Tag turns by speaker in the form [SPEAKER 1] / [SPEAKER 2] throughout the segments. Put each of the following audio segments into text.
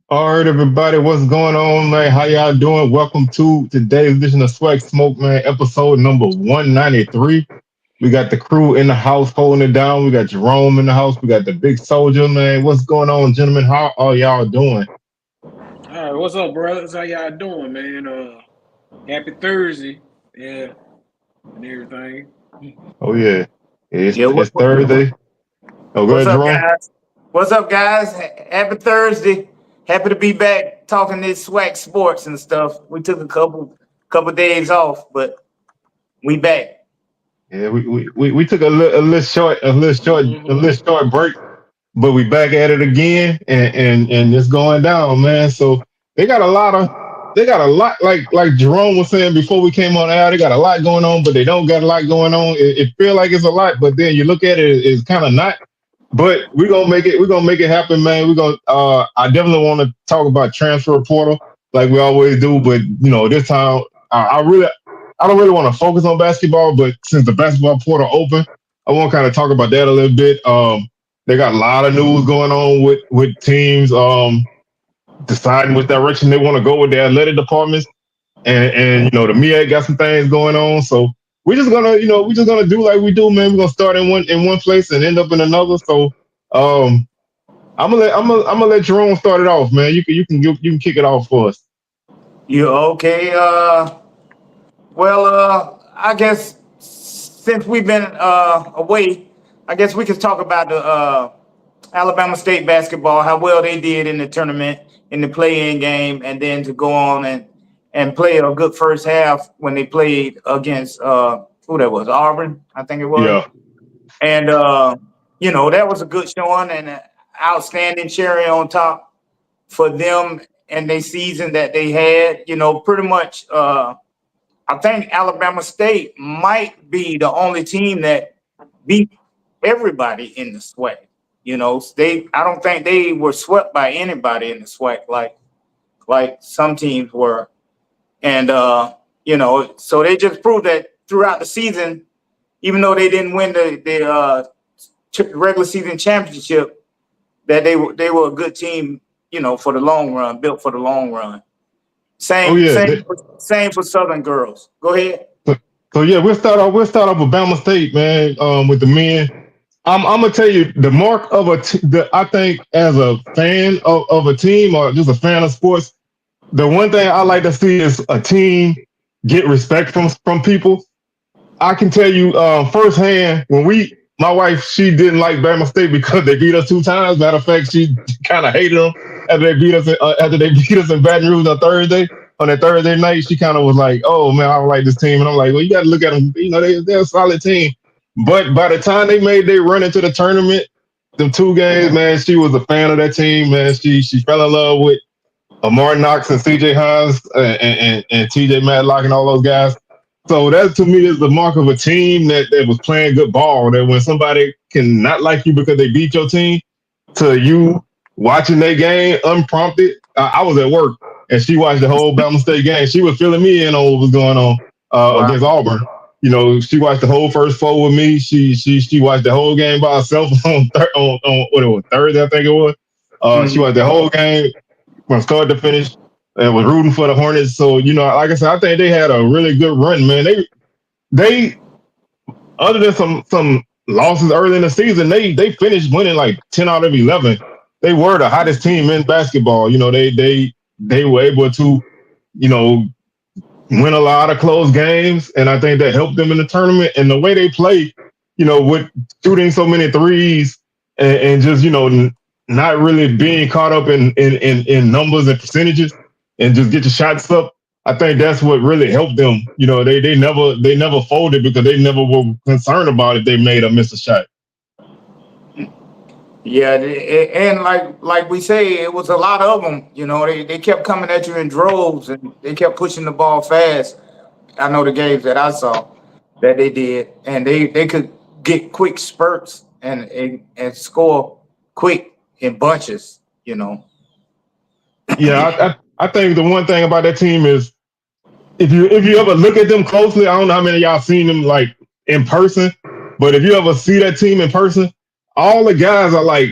[SPEAKER 1] All right, everybody, what's going on, man? How y'all doing? Welcome to today's edition of SWAC Smoke, man, episode number 193. We got the crew in the house holding it down. We got Jerome in the house. We got the big soldier, man. What's going on, gentlemen? How are y'all doing?
[SPEAKER 2] All right, what's up, brothers? How y'all doing, man? Happy Thursday, yeah, and everything.
[SPEAKER 1] Oh, yeah. It's,
[SPEAKER 3] Yeah,
[SPEAKER 1] it's Thursday. Oh, go
[SPEAKER 3] what's
[SPEAKER 1] ahead,
[SPEAKER 3] up,
[SPEAKER 1] Jerome.
[SPEAKER 3] guys? What's up, guys? Happy Thursday. Happy to be back talking this SWAC sports and stuff. We took a couple days off, but we back.
[SPEAKER 1] Yeah, we took a little short break, but we back at it again, and it's going down, man. So they got a lot like Jerome was saying before we came on air. They got a lot going on, but they don't got a lot going on. It feel like it's a lot, but then you look at it, it's kind of not. But we're gonna make it. We're gonna make it happen, man. We're gonna. I definitely want to talk about transfer portal like we always do, but this time I don't really want to focus on basketball, but since the basketball portal open, I want to kind of talk about that a little bit. They got a lot of news going on with teams deciding which direction they want to go with their athletic departments, and the MEAC got some things going on. So we're just gonna do like we do, man. We're gonna start in one place and end up in another. So um, I'm gonna let Jerome start it off, man. You can kick it off for us.
[SPEAKER 3] You okay? I guess since we've been away, I guess we could talk about the Alabama State basketball, how well they did in the tournament, in the play-in game, and then to go on and play a good first half when they played against who that was, Auburn, I think it was.
[SPEAKER 1] Yeah.
[SPEAKER 3] And that was a good showing and an outstanding cherry on top for them and their season that they had. Pretty much. I think Alabama State might be the only team that beat everybody in the SWAC. I don't think they were swept by anybody in the SWAC like some teams were. And so they just proved that throughout the season, even though they didn't win the regular season championship, that they were a good team, for the long run, built for the long run.
[SPEAKER 1] Oh
[SPEAKER 3] Same
[SPEAKER 1] yeah.
[SPEAKER 3] same same for Southern girls. Go ahead.
[SPEAKER 1] So yeah, we'll start off with Bama State, man. With the men, I'm gonna tell you the mark of I think as a fan of a team or just a fan of sports, the one thing I like to see is a team get respect from people. I can tell you firsthand when my wife, she didn't like Bama State because they beat us two times. Matter of fact, she kind of hated them after they beat us in Baton Rouge on Thursday. On that Thursday night, she kind of was like, "Oh man, I don't like this team," and I'm like, "Well, you got to look at them. They're a solid team." But by the time they made their run into the tournament, them two games, man, she was a fan of that team, man. She fell in love with Amar Knox and C.J. Hines and T.J. Matlock and all those guys. So that to me is the mark of a team that was playing good ball. That when somebody can not like you because they beat your team, to you watching their game unprompted. I was at work and she watched the whole Bama State game. She was filling me in on what was going on
[SPEAKER 3] Wow.
[SPEAKER 1] against Auburn. She watched the whole first four with me. She watched the whole game by herself on what it was Thursday, I think it was. She
[SPEAKER 3] Mhm.
[SPEAKER 1] watched the whole game from start to finish and was rooting for the Hornets. So, like I said, I think they had a really good run, man. They other than some losses early in the season, they finished winning like 10 out of 11. They were the hottest team in basketball. They were able to, you know, win a lot of close games, and I think that helped them in the tournament. And the way they play, with shooting so many threes and just not really being caught up in numbers and percentages, and just get your shots up. I think that's what really helped them. They never folded because they never were concerned about if they made or missed a shot.
[SPEAKER 3] Yeah, and like we say, it was a lot of them. They kept coming at you in droves, and they kept pushing the ball fast. I know the games that I saw that they did, and they could get quick spurts and score quick in bunches.
[SPEAKER 1] Yeah, I think the one thing about that team is if you ever look at them closely, I don't know how many of y'all seen them like in person, but if you ever see that team in person, all the guys are like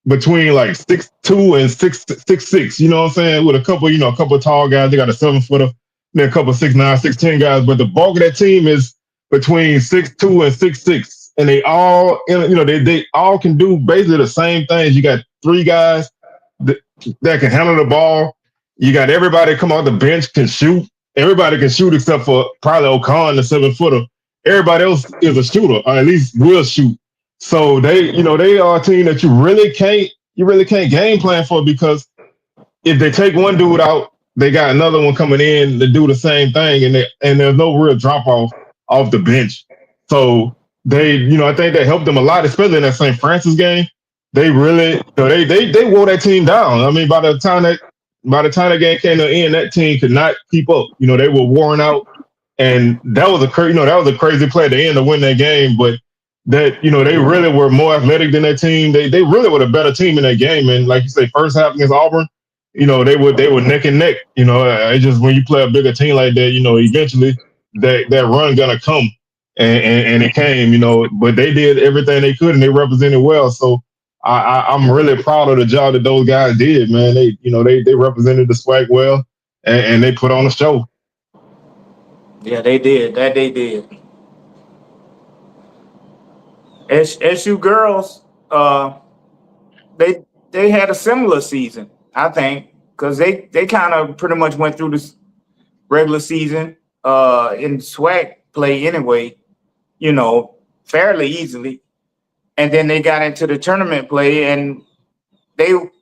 [SPEAKER 1] between like 6'2" and 6'6". You know what I'm saying? With a couple tall guys. They got a 7-footer, then a couple 6'9", 6'10" guys. But the bulk of that team is between 6'2" and 6'6", and they all, they all can do basically the same things. You got three guys that can handle the ball. You got everybody come off the bench can shoot. Everybody can shoot except for probably O'Con, the 7-footer. Everybody else is a shooter, or at least will shoot. So they are a team that you really can't game plan for, because if they take one dude out, they got another one coming in to do the same thing, and there's no real drop off the bench. So I think that helped them a lot, especially in that St. Francis game. They really, they wore that team down. I mean, by the time that game came to an end, that team could not keep up. They were worn out, and that was a crazy play at the end to win that game. But that they really were more athletic than that team. They really were the better team in that game. And like you say, first half against Auburn, they were neck and neck. It's just when you play a bigger team like that, eventually that run gonna come, and it came. But they did everything they could, and they represented well. So I'm really proud of the job that those guys did, man. They represented the SWAC well, and they put on a show.
[SPEAKER 3] Yeah, they did. That they did. SU girls, they had a similar season, I think, because they kind of pretty much went through this regular season in SWAC play anyway, fairly easily. And then they got into the tournament play, and their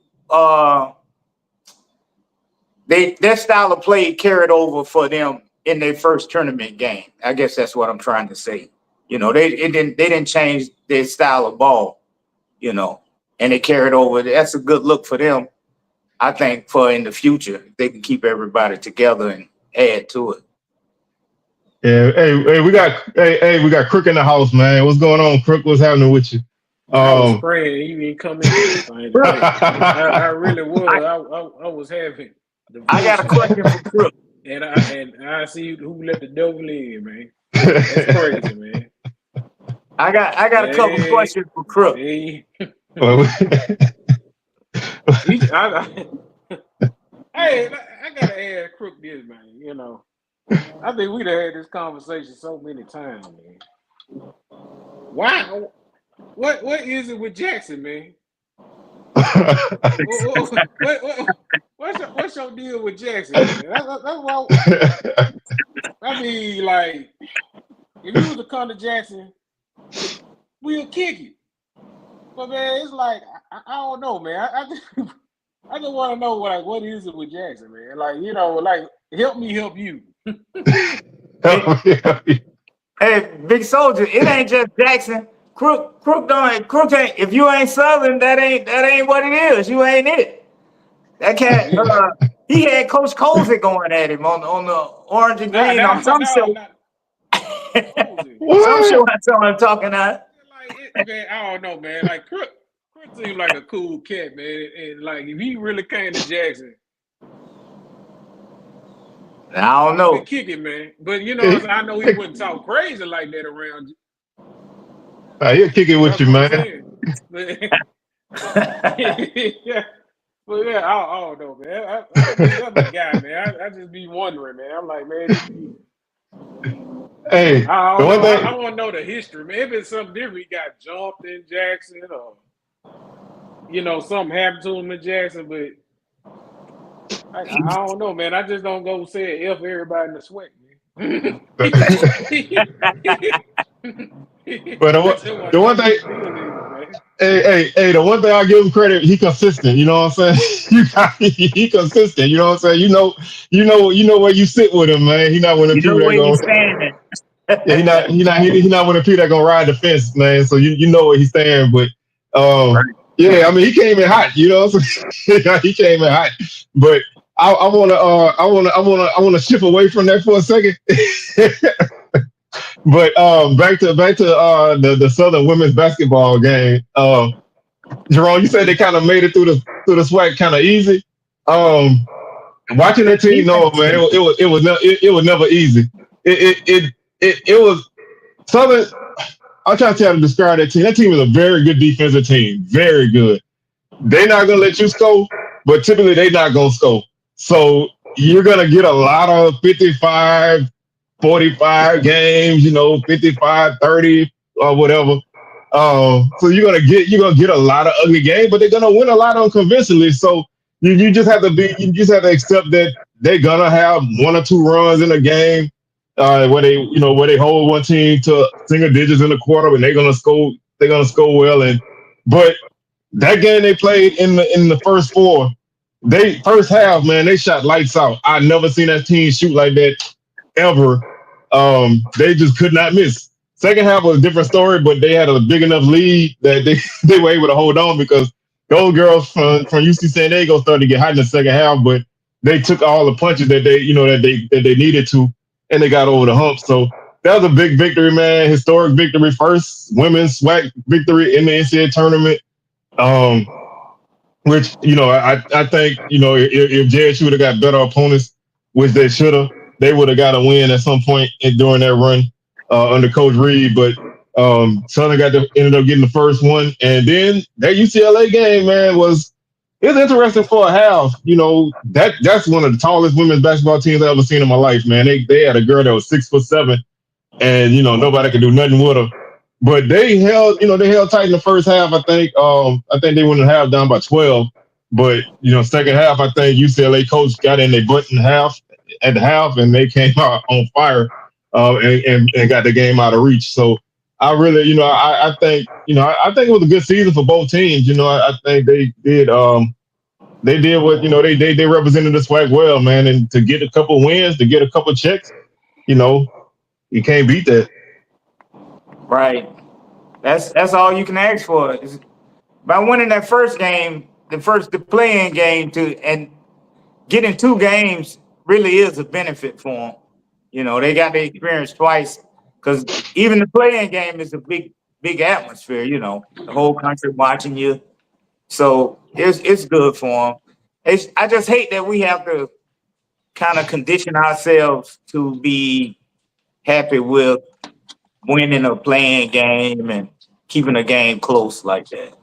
[SPEAKER 3] style of play carried over for them in their first tournament game. I guess that's what I'm trying to say. They didn't change their style of ball, and they carried over. That's a good look for them, I think, for in the future. They can keep everybody together and add to it.
[SPEAKER 1] Yeah, hey, we got Crook in the house, man. What's going on, Crook? What's happening with you?
[SPEAKER 2] I was praying you didn't come in. I really was. I was having.
[SPEAKER 3] I got a question for Crook,
[SPEAKER 2] and I see who let the devil in, man. That's crazy, man.
[SPEAKER 3] I got a couple questions for Crook.
[SPEAKER 2] Hey, I gotta ask Crook this, man. I think we'd have had this conversation so many times, man. Why? What is it with Jackson, man? What's your deal with Jackson, man? I mean, like, if you was to come to Jackson, we'll kick it. But man, it's like I don't know, man. I just want to know what is it with Jackson, man? Like, help me help you.
[SPEAKER 3] Hey, big soldier, it ain't just Jackson. Crook ain't. If you ain't Southern, that ain't what it is. You ain't it. That cat. He had Coach Colsey going at him on the orange and green on some show. Some show I saw him talking about.
[SPEAKER 2] Man, I don't know, man. Like Crook seemed like a cool cat, man. And like if he really came to Jackson,
[SPEAKER 3] I don't know.
[SPEAKER 2] Kick it, man. But I know he wouldn't talk crazy like that around you.
[SPEAKER 1] He'll kick it with you, man.
[SPEAKER 2] But yeah, I don't know, man. I'm a guy, man. I just be wondering, man. I'm like, man.
[SPEAKER 1] Hey,
[SPEAKER 2] I want to know the history, man. If it's something different, he got jumped in Jackson, or something happened to him in Jackson. But I don't know, man. I just don't go say F everybody in the SWAC, man.
[SPEAKER 1] But the one thing, the one thing I give him credit, he consistent. You know what I'm saying? He consistent. You know what I'm saying? You know where you sit with him, man. He not one of the people that go. Yeah, he not one of the people that gonna ride the fence, man. So you know where he's standing. But yeah, I mean he came in hot. You know what I'm saying? He came in hot. But I wanna shift away from that for a second. But back to the Southern women's basketball game. Jerome, you said they kind of made it through the SWAC kind of easy. Watching that team, no man, it was never easy. It was Southern. I'm trying to tell you how to describe that team. That team is a very good defensive team, very good. they're not gonna let you score, but typically they're not gonna score. So you're gonna get a lot of 55, 45 games, 55, 30 or whatever. So you're gonna get a lot of ugly games, but they're gonna win a lot unconvincingly. So you just have to accept that they're gonna have one or two runs in a game where they hold one team to single digits in the quarter and they're gonna score well. But that game they played in the first four, they first half, man, they shot lights out. I never seen that team shoot like that ever. They just could not miss. Second half was a different story, but they had a big enough lead that they were able to hold on because those girls from UC San Diego started to get hot in the second half, but they took all the punches that they needed to, and they got over the hump. So that was a big victory, man. Historic victory, first women's SWAC victory in the NCAA tournament. Um, which I think if JSU would have got better opponents, which they should have, they would have got a win at some point during that run under Coach Reed. But Southern ended up getting the first one, and then that UCLA game, man, was interesting for a half. That's one of the tallest women's basketball teams I've ever seen in my life, man. They had a girl that was 6'7", and nobody could do nothing with her. But they held tight in the first half. I think they went in half down by 12. But second half, I think UCLA coach got in their butt in half at the half, and they came out on fire and got the game out of reach. So I really, I think it was a good season for both teams. I think they did what they represented the SWAC well, man. And to get a couple wins, to get a couple checks, you can't beat that.
[SPEAKER 3] Right. That's all you can ask for. By winning that first game, the playing game and getting two games really is a benefit for them. They got the experience twice because even the playing game is a big atmosphere. The whole country watching you, so it's good for them. I just hate that we have to kind of condition ourselves to be happy with winning a playing game and keeping a game close like that.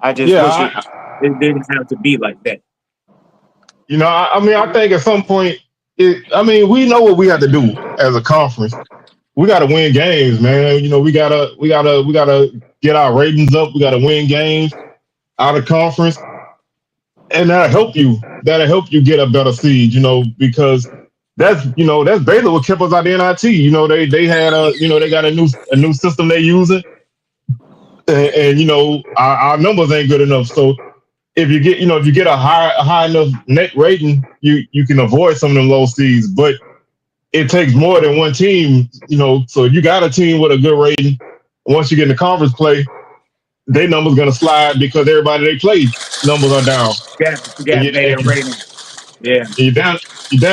[SPEAKER 3] I just wish it didn't have to be like that.
[SPEAKER 1] I think at some point, we know what we have to do as a conference. We got to win games, man. We gotta get our ratings up. We got to win games out of conference, and that'll help you. That'll help you get a better seed. Because that's basically what kept us out of NIT. They had they got a new system they using, and our numbers ain't good enough. So if you get a high enough net rating, you can avoid some of them low seeds. But it takes more than one team. So you got a team with a good rating. Once you get in the conference play, their numbers gonna slide because everybody they play numbers are down.
[SPEAKER 3] Bad rating. Yeah.
[SPEAKER 1] You down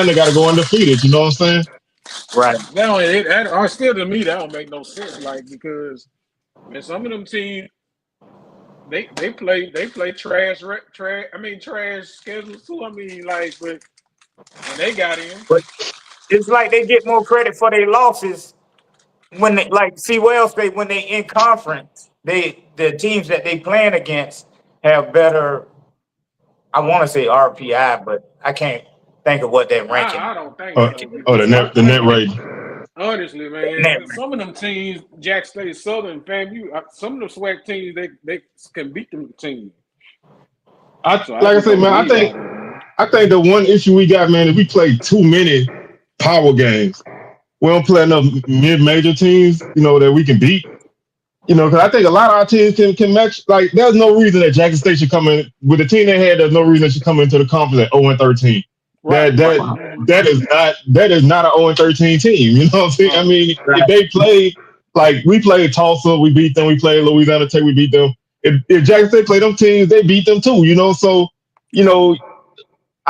[SPEAKER 1] they gotta go undefeated, you know what I'm saying?
[SPEAKER 3] Right.
[SPEAKER 2] Now, still to me, that don't make no sense. Because some of them teams, they play trash schedules too. But when they got in,
[SPEAKER 3] but it's like they get more credit for their losses when they Wells State when they in conference. The teams that they playing against have better. I want to say RPI, but I can't think of what that ranking.
[SPEAKER 2] I don't think so.
[SPEAKER 1] The net rating.
[SPEAKER 2] Honestly, man, some of them teams, Jack State, Southern, FAMU, some of the SWAC teams, they can beat them teams.
[SPEAKER 1] I think the one issue we got, man, is we play too many power games. We don't play enough mid-major teams, that we can beat. Because I think a lot of our teams can match. Like, there's no reason that Jackson State should come in with the team they had. There's no reason they should come into the conference at 0-13. Right. That is not an 0-13 team. You know what I'm saying? If they play like we played Tulsa, we beat them. We played Louisiana Tech, we beat them. If Jackson State played them teams, they beat them too. So I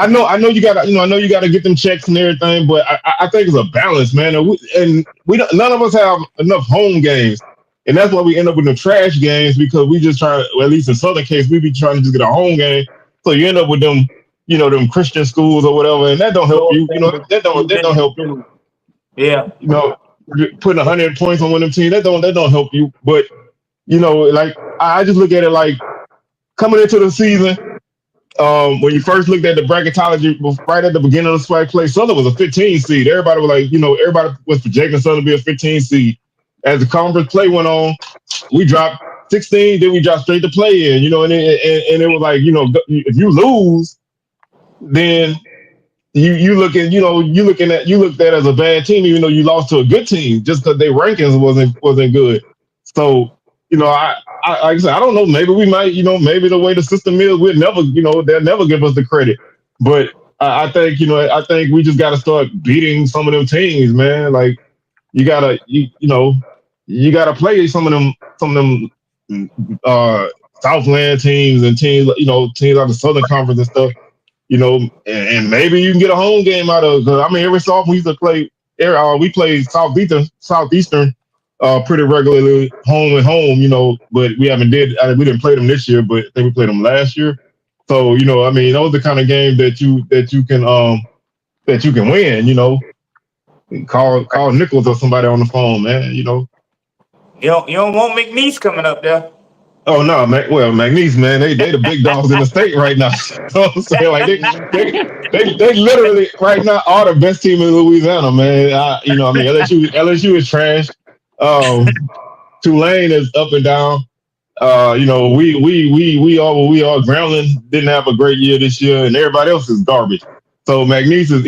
[SPEAKER 1] know you gotta get them checks and everything, but I think it's a balance, man. And none of us have enough home games. And that's why we end up with the trash games because we just try, at least in Southern case, we be trying to just get a home game. So you end up with them, them Christian schools or whatever, and that don't help you. That don't help you.
[SPEAKER 3] Yeah.
[SPEAKER 1] Putting 100 points on one of them teams, that don't help you. But I just look at it like coming into the season, when you first looked at the bracketology right at the beginning of the SWAC play, Southern was a 15 seed. Everybody was like, everybody was projecting Southern to be a 15 seed. As the conference play went on, we dropped 16, then we dropped straight to play in, and it was like, if you lose, then you looked at as a bad team, even though you lost to a good team, just because their rankings wasn't good. So, I like I said, I don't know. Maybe we might, maybe the way the system is, we'll never, they'll never give us the credit. But I think, I think we just got to start beating some of them teams, man. Like you gotta, you gotta play some of them Southland teams and teams, teams out of the Southern Conference and stuff. And maybe you can get a home game out of. I mean, every so often we used to play. We played Southeastern, pretty regularly, home and home. But we we didn't play them this year, but I think we played them last year. So I mean, those are the kind of games that you can win. Call Nichols or somebody on the phone, man.
[SPEAKER 3] You don't want McNeese coming up there.
[SPEAKER 1] Oh no, McNeese, man, they the big dogs in the state right now. So I'm saying, like they literally right now are the best team in Louisiana, man. I mean, LSU is trash. Tulane is up and down. We are. Grambling didn't have a great year this year, and everybody else is garbage. So McNeese is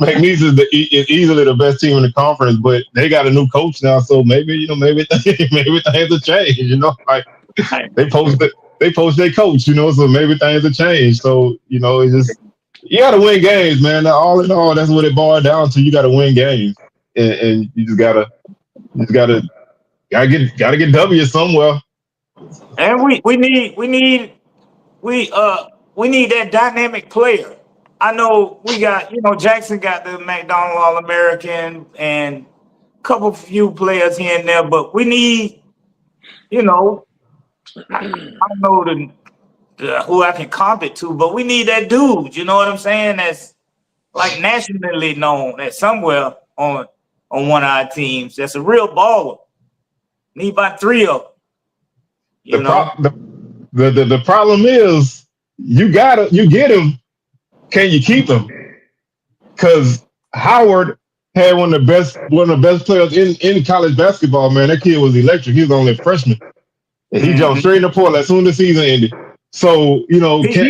[SPEAKER 1] McNeese is easily the best team in the conference, but they got a new coach now, so maybe things will change. Like they poached their coach, so maybe things will change. So it's just you got to win games, man. All in all, that's what it boils down to. You got to win games, and you just gotta get W somewhere.
[SPEAKER 3] And we need that dynamic player. I know we got, Jackson got the McDonald All-American and a few players here and there, but we need, I don't know who I can comp it to, but we need that dude, you know what I'm saying? That's like nationally known at somewhere on one of our teams. That's a real baller. Need about 3 of them.
[SPEAKER 1] The problem is you get him. Can you keep him? Because Howard had one of the best players in college basketball, man. That kid was electric. He was only a freshman. And he jumped straight in the portal as soon as the season ended. So,
[SPEAKER 3] he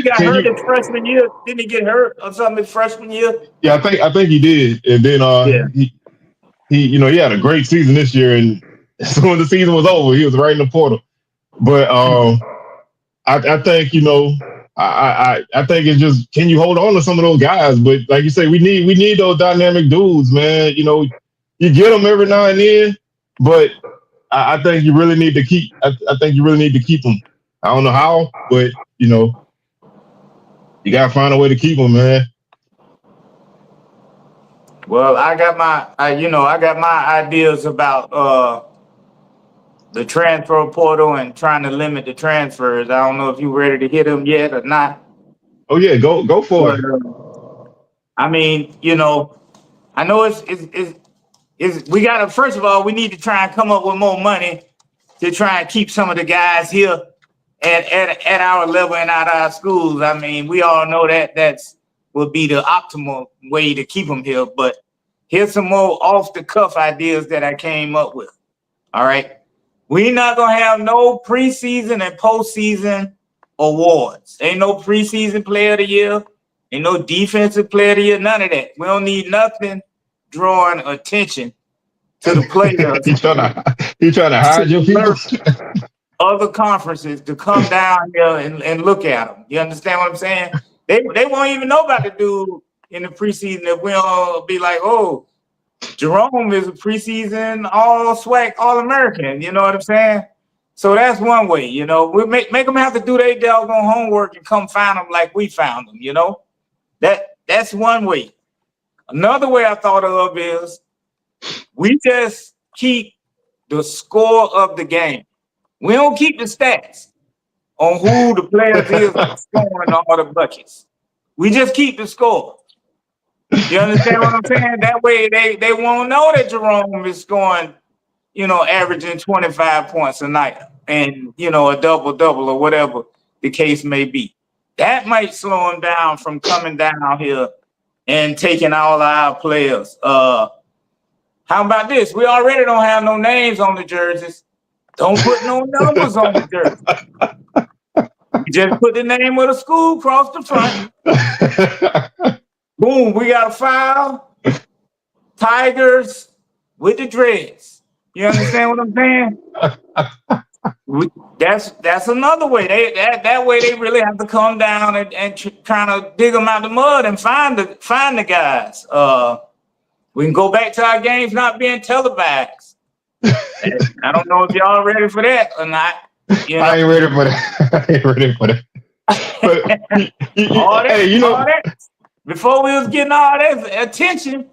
[SPEAKER 3] got hurt his freshman year. Didn't he get hurt or something his freshman year?
[SPEAKER 1] Yeah, I think he did. And then he had a great season this year, and as soon as the season was over, he was right in the portal. But I think, I think it's just, can you hold on to some of those guys? But like you say, we need those dynamic dudes, man. You get them every now and then, but I think you really need to keep. I think you really need to keep them. I don't know how, but you gotta find a way to keep them, man.
[SPEAKER 3] Well, I got my ideas about the transfer portal and trying to limit the transfers. I don't know if you're ready to hit them yet or not.
[SPEAKER 1] Oh yeah, go for it.
[SPEAKER 3] I mean, I know it's we gotta, first of all, we need to try and come up with more money to try and keep some of the guys here at our level and at our schools. I mean, we all know that's would be the optimal way to keep them here, but here's some more off the cuff ideas that I came up with. All right. We're not going to have no preseason and postseason awards. Ain't no preseason player of the year. Ain't no defensive player of the year. None of that. We don't need nothing drawing attention to the players.
[SPEAKER 1] He's trying to hide your people.
[SPEAKER 3] Other conferences to come down here and look at them. You understand what I'm saying? They won't even know about the dude in the preseason if we don't be like, oh, Jerome is a preseason all SWAC All-American. You know what I'm saying? So that's one way, we make them have to do their doggone homework and come find them like we found them, That's one way. Another way I thought of is we just keep the score of the game. We don't keep the stats on who the players is scoring all the buckets. We just keep the score. You understand what I'm saying? That way they won't know that Jerome is scoring, averaging 25 points a night. and a double or whatever the case may be. That might slow him down from coming down here and taking all of our players. How about this? We already don't have no names on the jerseys. Don't put no numbers on the jersey. Just put the name of the school across the front. Boom, we got a foul. Tigers with the dreads. You understand what I'm saying? That's another way. That way they really have to come down and kind of dig them out the mud and find the guys. We can go back to our games not being televised. I don't know if y'all ready for that or not.
[SPEAKER 1] I ain't ready for that. But,
[SPEAKER 3] all that, before we was getting all that attention,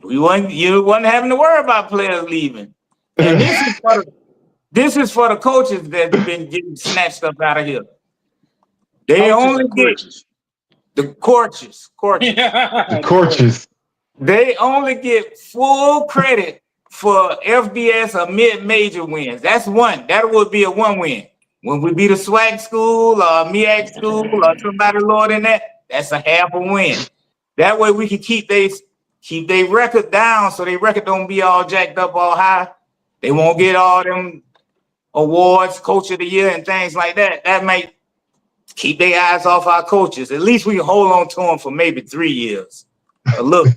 [SPEAKER 3] you wasn't having to worry about players leaving. And this is for the coaches that's been getting snatched up out of here. They only get the coaches.
[SPEAKER 1] The coaches.
[SPEAKER 3] They only get full credit for FBS or mid-major wins. That's one. That would be a one win. When we beat a SWAC school or a MEAC school or somebody lower than that, that's a half a win. That way we can keep their record down so their record don't be all jacked up all high. They won't get all them awards, coach of the year and things like that. That might keep their eyes off our coaches. At least we can hold on to them for maybe 3 years. Look,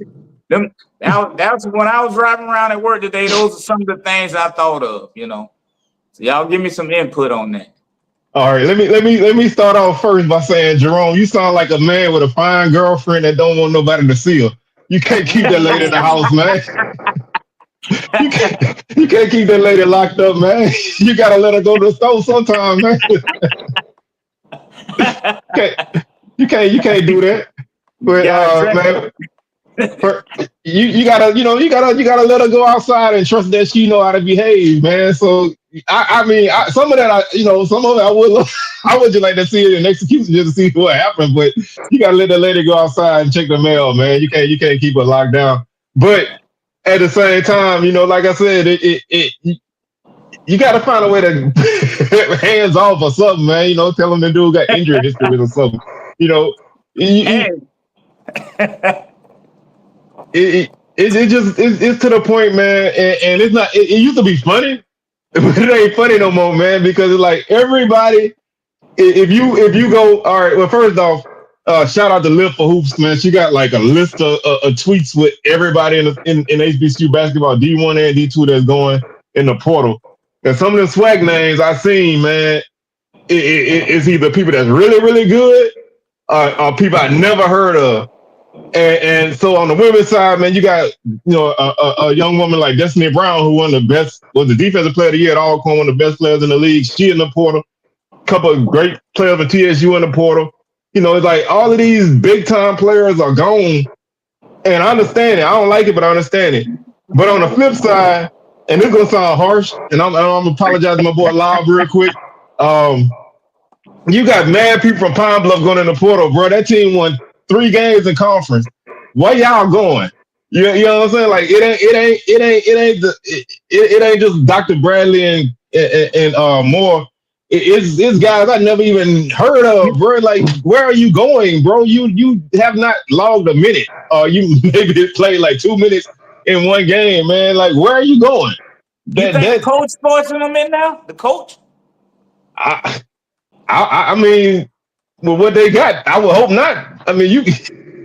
[SPEAKER 3] that's when I was driving around at work today. Those are some of the things I thought of, So y'all give me some input on that.
[SPEAKER 1] All right, let me start off first by saying, Jerome, you sound like a man with a fine girlfriend that don't want nobody to see her. You can't keep that lady in the house, man. You can't keep that lady locked up, man. You gotta let her go to the store sometime, man. You can't do that. But man, you gotta let her go outside and trust that she know how to behave, man. So I mean, some of that I would just like to see it in execution just to see what happens. But you gotta let the lady go outside and check the mail, man. You can't keep her locked down. But at the same time, like I said, you got to find a way to hands off or something, man. Tell them the dude got injury history or something. It's to the point, man, and it's not. It used to be funny, but it ain't funny no more, man. Because it's like everybody. If you go, all right. Well, first off, shout out to Liv for Hoops, man. She got like a list of tweets with everybody in HBCU basketball, D1 and D2 that's going in the portal. And some of the SWAC names I seen, man, it's either people that's really, really good or people I never heard of. And so on the women's side, man, you got a young woman like Destiny Brown, who was the defensive player of the year at Alcorn, one of the best players in the league. She in the portal. A couple of great players from TSU in the portal. It's like all of these big time players are gone, and I understand it. I don't like it, but I understand it. But on the flip side, and this is gonna sound harsh, and I'm apologizing to my boy Lob real quick. You got mad people from Pine Bluff going in the portal, bro. That team won 3 games in conference. Why y'all going? You know what I'm saying? Like it ain't just Dr. Bradley and Moore. It's guys I never even heard of, bro. Like, where are you going, bro? You have not logged a minute. You maybe played like 2 minutes in one game, man. Like, where are you going?
[SPEAKER 3] You think the coach forcing them in now? The coach?
[SPEAKER 1] I mean, with what they got, I would hope not. I mean,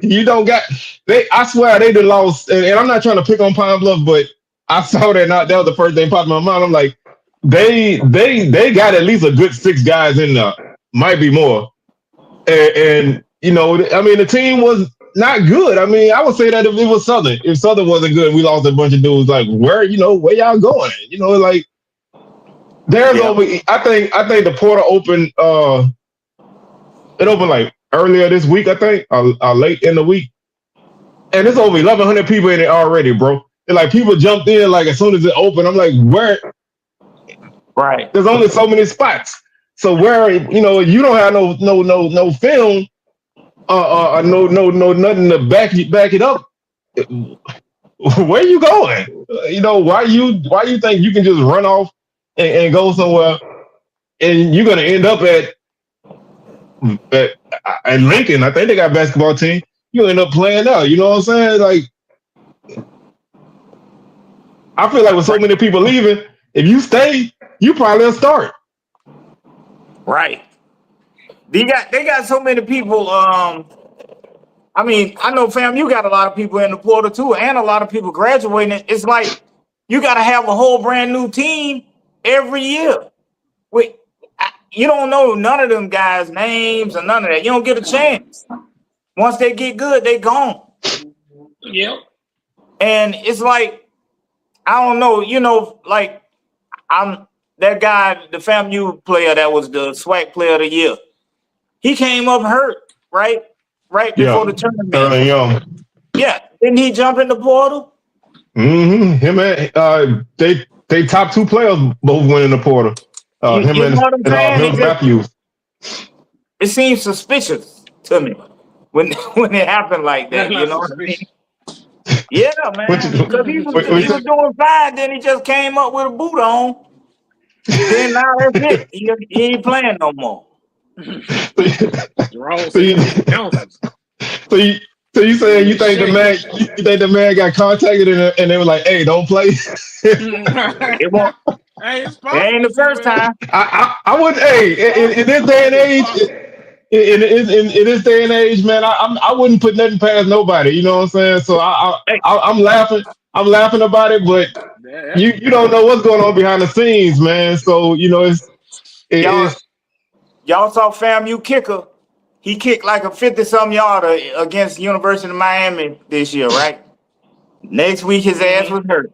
[SPEAKER 1] you don't got I swear they done lost, and I'm not trying to pick on Pine Bluff, but I saw that that was the first thing popped in my mind. I'm like, they got at least a good 6 guys in there, might be more. And I mean, the team was not good. I mean, I would say that if it was Southern, if Southern wasn't good, we lost a bunch of dudes. Like, where y'all going? Like there's over. I think the portal opened. It opened like earlier this week, I think, or late in the week, and it's over 1,100 people in it already, bro. And like people jumped in like as soon as it opened. I'm like, where?
[SPEAKER 3] Right.
[SPEAKER 1] There's only so many spots. So where you don't have no film, no nothing to back it up. Where you going? Why you think you can just run off and go somewhere, and you're gonna end up at Lincoln. I think they got a basketball team. You end up playing out. You know what I'm saying? Like, I feel like with so many people leaving, if you stay, you probably will start.
[SPEAKER 3] Right. They got so many people. I mean, I know, fam, you got a lot of people in the portal too, and a lot of people graduating. It's like you got to have a whole brand new team every year. You don't know none of them guys' names or none of that. You don't get a chance. Once they get good, they gone.
[SPEAKER 2] Yep.
[SPEAKER 3] And it's like, I don't know, like I'm that guy, the FAMU player that was the SWAC player of the year. He came up hurt, right? Right before the tournament.
[SPEAKER 1] Young.
[SPEAKER 3] Yeah. Didn't he jump in the portal?
[SPEAKER 1] Mm-hmm. Him and they top two players both went in the portal. Him and Milton Matthews.
[SPEAKER 3] It seems suspicious to me when it happened like that. You know what I mean? Yeah, man. Because he was doing fine, then he just came up with a boot on. Then now that's it. He ain't playing no more.
[SPEAKER 1] So you saying you think the man got contacted and they were like, "Hey, don't play."
[SPEAKER 3] It won't.
[SPEAKER 2] Hey,
[SPEAKER 3] it ain't the first time.
[SPEAKER 1] I wouldn't. Hey, in this day and age, in this day and age, man, I wouldn't put nothing past nobody. You know what I'm saying? So I'm laughing. I'm laughing about it, but you don't know what's going on behind the scenes, man. So
[SPEAKER 3] y'all saw FAMU kicker. He kicked like a 50-something yarder against University of Miami this year, right? Next week his ass was hurt.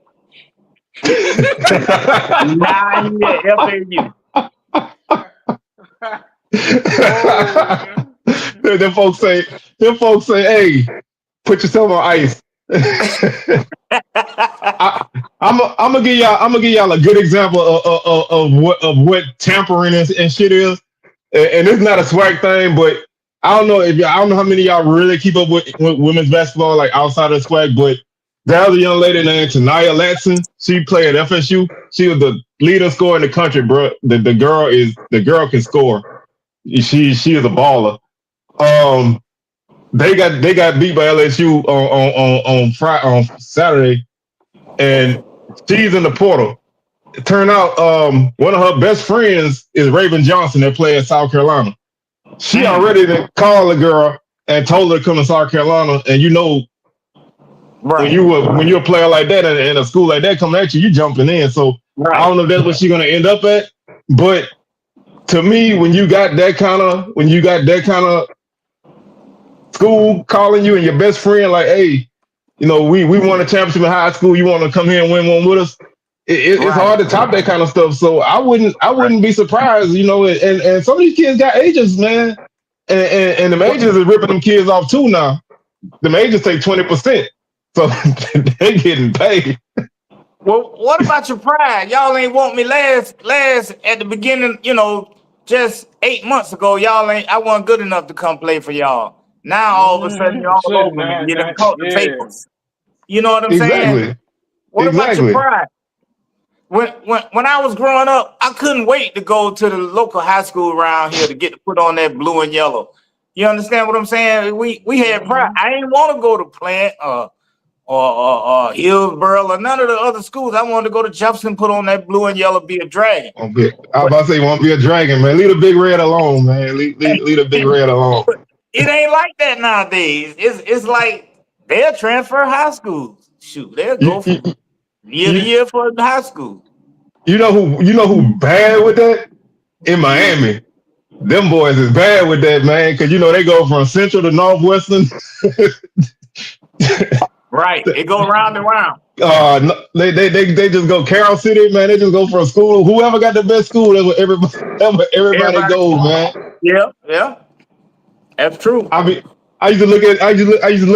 [SPEAKER 3] Nah, he at FAU.
[SPEAKER 1] Them folks say, hey, put yourself on ice. I'm gonna give y'all a good example of what tampering and shit is. And it's not a SWAC thing, but I don't know how many of y'all really keep up with women's basketball like outside of SWAC, but there was a young lady named Tanaya Latson. She played at FSU. She was the leading scorer in the country, bro. The girl can score. She is a baller. They got beat by LSU on Saturday, and she's in the portal. It turned out one of her best friends is Raven Johnson that played at South Carolina. She already called the girl and told her to come to South Carolina, and right. when you're a player like that and a school like that coming at you, you jumping in. So right. I don't know if that's what she's gonna end up at, but to me, when you got that kind of school calling you and your best friend like, hey, we won a championship in high school, you want to come here and win one with us? It's hard to top that kind of stuff. So I wouldn't be surprised, and some of these kids got agents, man, and the agents are ripping them kids off too now. The agents take 20%, so they getting paid.
[SPEAKER 3] Well, what about your pride? Y'all ain't want me last at the beginning, just 8 months ago. I wasn't good enough to come play for y'all. Now all of a sudden you're all over me. You done caught the papers. You know what I'm saying? What about your pride? When I was growing up, I couldn't wait to go to the local high school around here to get to put on that blue and yellow. You understand what I'm saying? We had pride. I didn't want to go to Plant or Hillsborough or none of the other schools. I wanted to go to Jefferson, put on that blue and yellow, be a dragon.
[SPEAKER 1] I was about to say, you want to be a dragon, man. Leave the big red alone, man. Leave the big red alone.
[SPEAKER 3] It ain't like that nowadays. It's like they'll transfer high schools. Shoot, they'll go from year to year for the high school.
[SPEAKER 1] You know who bad with that? In Miami. Them boys is bad with that, man, because they go from Central to Northwestern.
[SPEAKER 3] Right. It go round and round.
[SPEAKER 1] They just go Carroll City, man. They just go for a school. Whoever got the best school, that's where everybody goes, man.
[SPEAKER 3] Yeah. That's true.
[SPEAKER 1] I mean, I used to look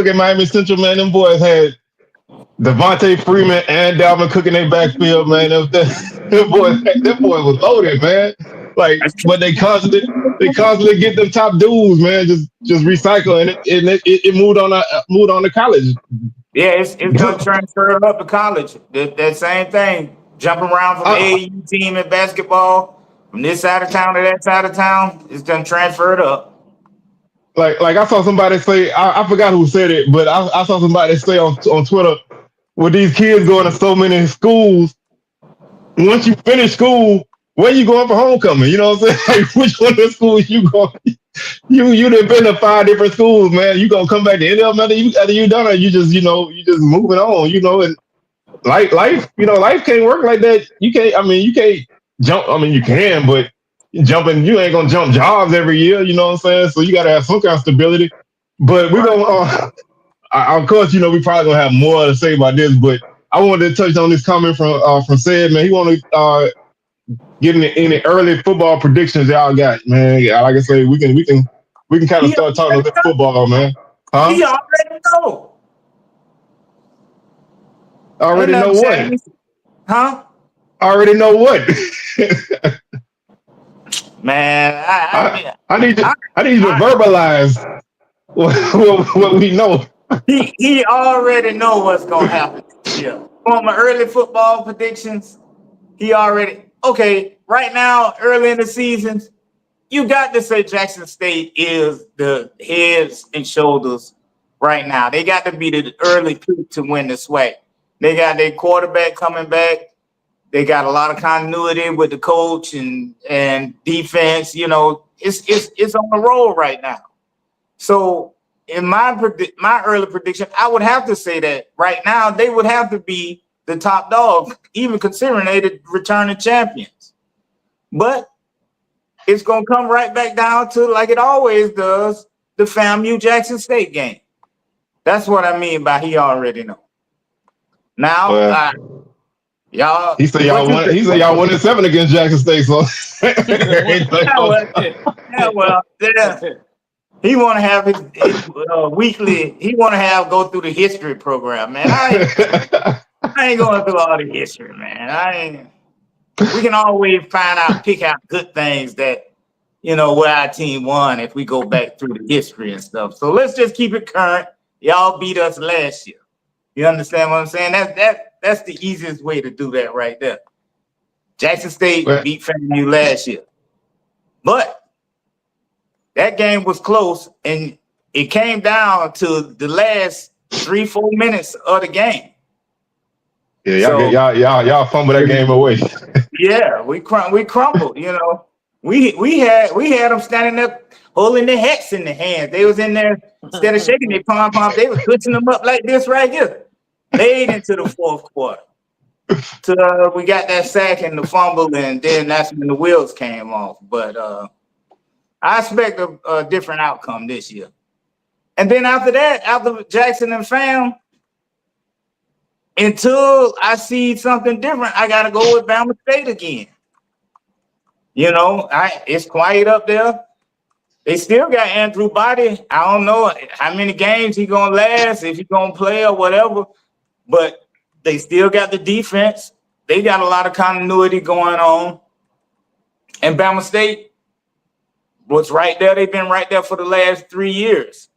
[SPEAKER 1] at Miami Central, man. Them boys had Devontae Freeman and Dalvin Cook in their backfield, man. Them boys was loaded, man. Like, but they constantly get them top dudes, man. Just recycle, and it moved on to college.
[SPEAKER 3] Yeah, it's done transferred up to college. That same thing. jumping around from AAU team in basketball, from this side of town to that side of town, it's done transferred up.
[SPEAKER 1] Like I saw somebody say, I forgot who said it, but I saw somebody say on Twitter, with these kids going to so many schools, once you finish school, where you going for homecoming? You know what I'm saying? Like, which one of the schools you going? You done been to 5 different schools, man. You gonna come back to any of them after you done, or you just moving on, and life can't work like that. You can't. I mean, you can't jump. I mean, you can, but you ain't gonna jump jobs every year. You know what I'm saying? So you gotta have some kind of stability. But we're gonna, of course, we probably gonna have more to say about this. But I wanted to touch on this comment from Said, man. He wanted to get any early football predictions y'all got, man. Yeah, like I say, we can kind of start talking a little football, man. Huh?
[SPEAKER 3] He already know.
[SPEAKER 1] Already know what?
[SPEAKER 3] Huh?
[SPEAKER 1] Already know what?
[SPEAKER 3] Man,
[SPEAKER 1] I need you to verbalize what we know.
[SPEAKER 3] He already know what's gonna happen this year. On my early football predictions, he already okay. Right now, early in the seasons, you got to say Jackson State is the heads and shoulders right now. They got to be the early pick to win the SWAC. They got their quarterback coming back. They got a lot of continuity with the coach and defense. It's on the roll right now. So in my early prediction, I would have to say that right now they would have to be the top dog, even considering they the returning champions. But it's gonna come right back down to, like it always does, the FAMU Jackson State game. That's what I mean by he already know. Now, y'all.
[SPEAKER 1] He said y'all won. He said y'all won at 7 against Jackson State. So
[SPEAKER 3] he want to have his weekly. He want to go through the history program, man. I ain't going through all the history, man. We can always pick out good things that where our team won if we go back through the history and stuff. So let's just keep it current. Y'all beat us last year. You understand what I'm saying? That's the easiest way to do that right there. Jackson State beat FAMU last year. But that game was close, and it came down to the last 3-4 minutes of the game.
[SPEAKER 1] Yeah, y'all fumbled that game away.
[SPEAKER 3] Yeah, we crumbled. We had them standing there holding their hats in their hands. They was in there, instead of shaking their pom pom, they was pushing them up like this right here. Late into the fourth quarter. So we got that sack and the fumble, and then that's when the wheels came off. But I expect a different outcome this year. And then after that, after Jackson and Fam, until I see something different, I got to go with Bama State again. It's quiet up there. They still got Andrew Body. I don't know how many games he going to last, if he going to play or whatever, but they still got the defense. They got a lot of continuity going on. And Bama State was right there. They've been right there for the last 3 years.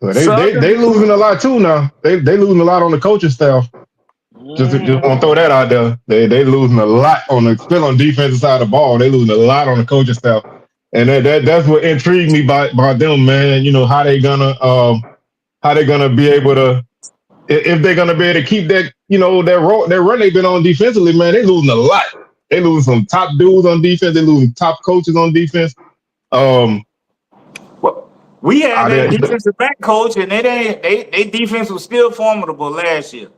[SPEAKER 1] Well, they losing a lot too now. They losing a lot on the coaching staff. Just want to throw that out there. They losing a lot still on defensive side of the ball. They losing a lot on the coaching staff, and that's what intrigued me by them, man. How they gonna be able to, if they're gonna be able to keep that that run they've been on defensively, man. They losing a lot. They losing some top dudes on defense. They losing top coaches on defense.
[SPEAKER 3] We had that defensive back coach, and they defense was still formidable last year.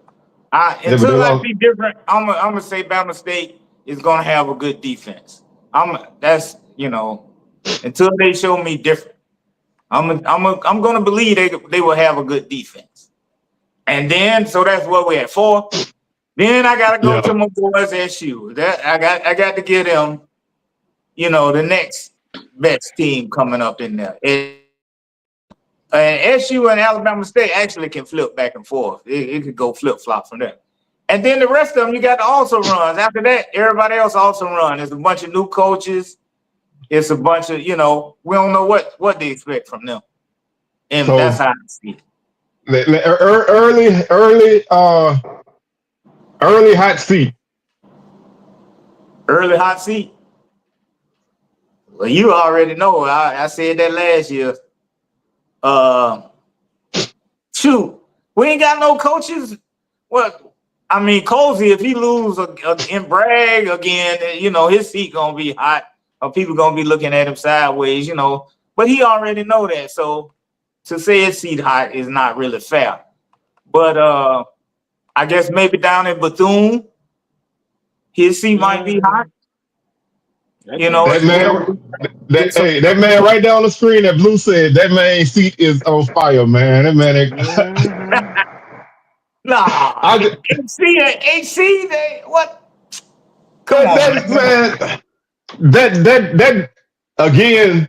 [SPEAKER 3] Until I see different, I'm gonna say Bama State is gonna have a good defense. Until they show me different, I'm gonna believe they will have a good defense. And then so that's what we at 4. Then I gotta go to my boys SU. I got to get them, the next best team coming up in there. And SU and Alabama State actually can flip back and forth. It could go flip-flop from there. And then the rest of them, you got the also runs. After that, everybody else also run. There's a bunch of new coaches. It's a bunch of, we don't know what they expect from them. And that's how I see it.
[SPEAKER 1] Early hot seat.
[SPEAKER 3] Early hot seat. Well, you already know. I said that last year. Shoot, we ain't got no coaches. Well, I mean, Cozy, if he lose in Bragg again, his seat gonna be hot, or people gonna be looking at him sideways, But he already know that, so to say his seat hot is not really fair. But I guess maybe down in Bethune, his seat might be hot.
[SPEAKER 1] That man, that man right there on the screen that Blue said, that man's seat is on fire, man. That man.
[SPEAKER 3] Nah, HC, they what? Come on,
[SPEAKER 1] man. That again,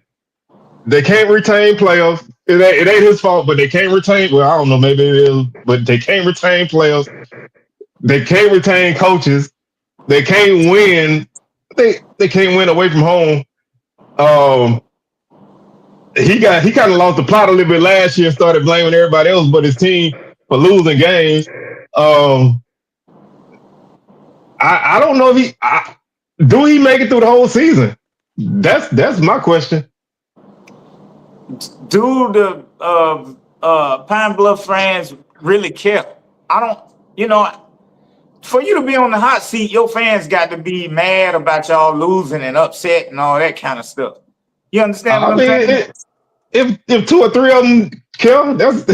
[SPEAKER 1] they can't retain players. It ain't his fault, but they can't retain. Well, I don't know, maybe it is, but they can't retain players. They can't retain coaches. They can't win. They can't win away from home. He kind of lost the plot a little bit last year and started blaming everybody else but his team for losing games. I don't know if do he make it through the whole season? That's my question.
[SPEAKER 3] Do the Pine Bluff fans really care? I don't, for you to be on the hot seat, your fans got to be mad about y'all losing and upset and all that kind of stuff. You understand what I'm saying?
[SPEAKER 1] If two or three of them care, that's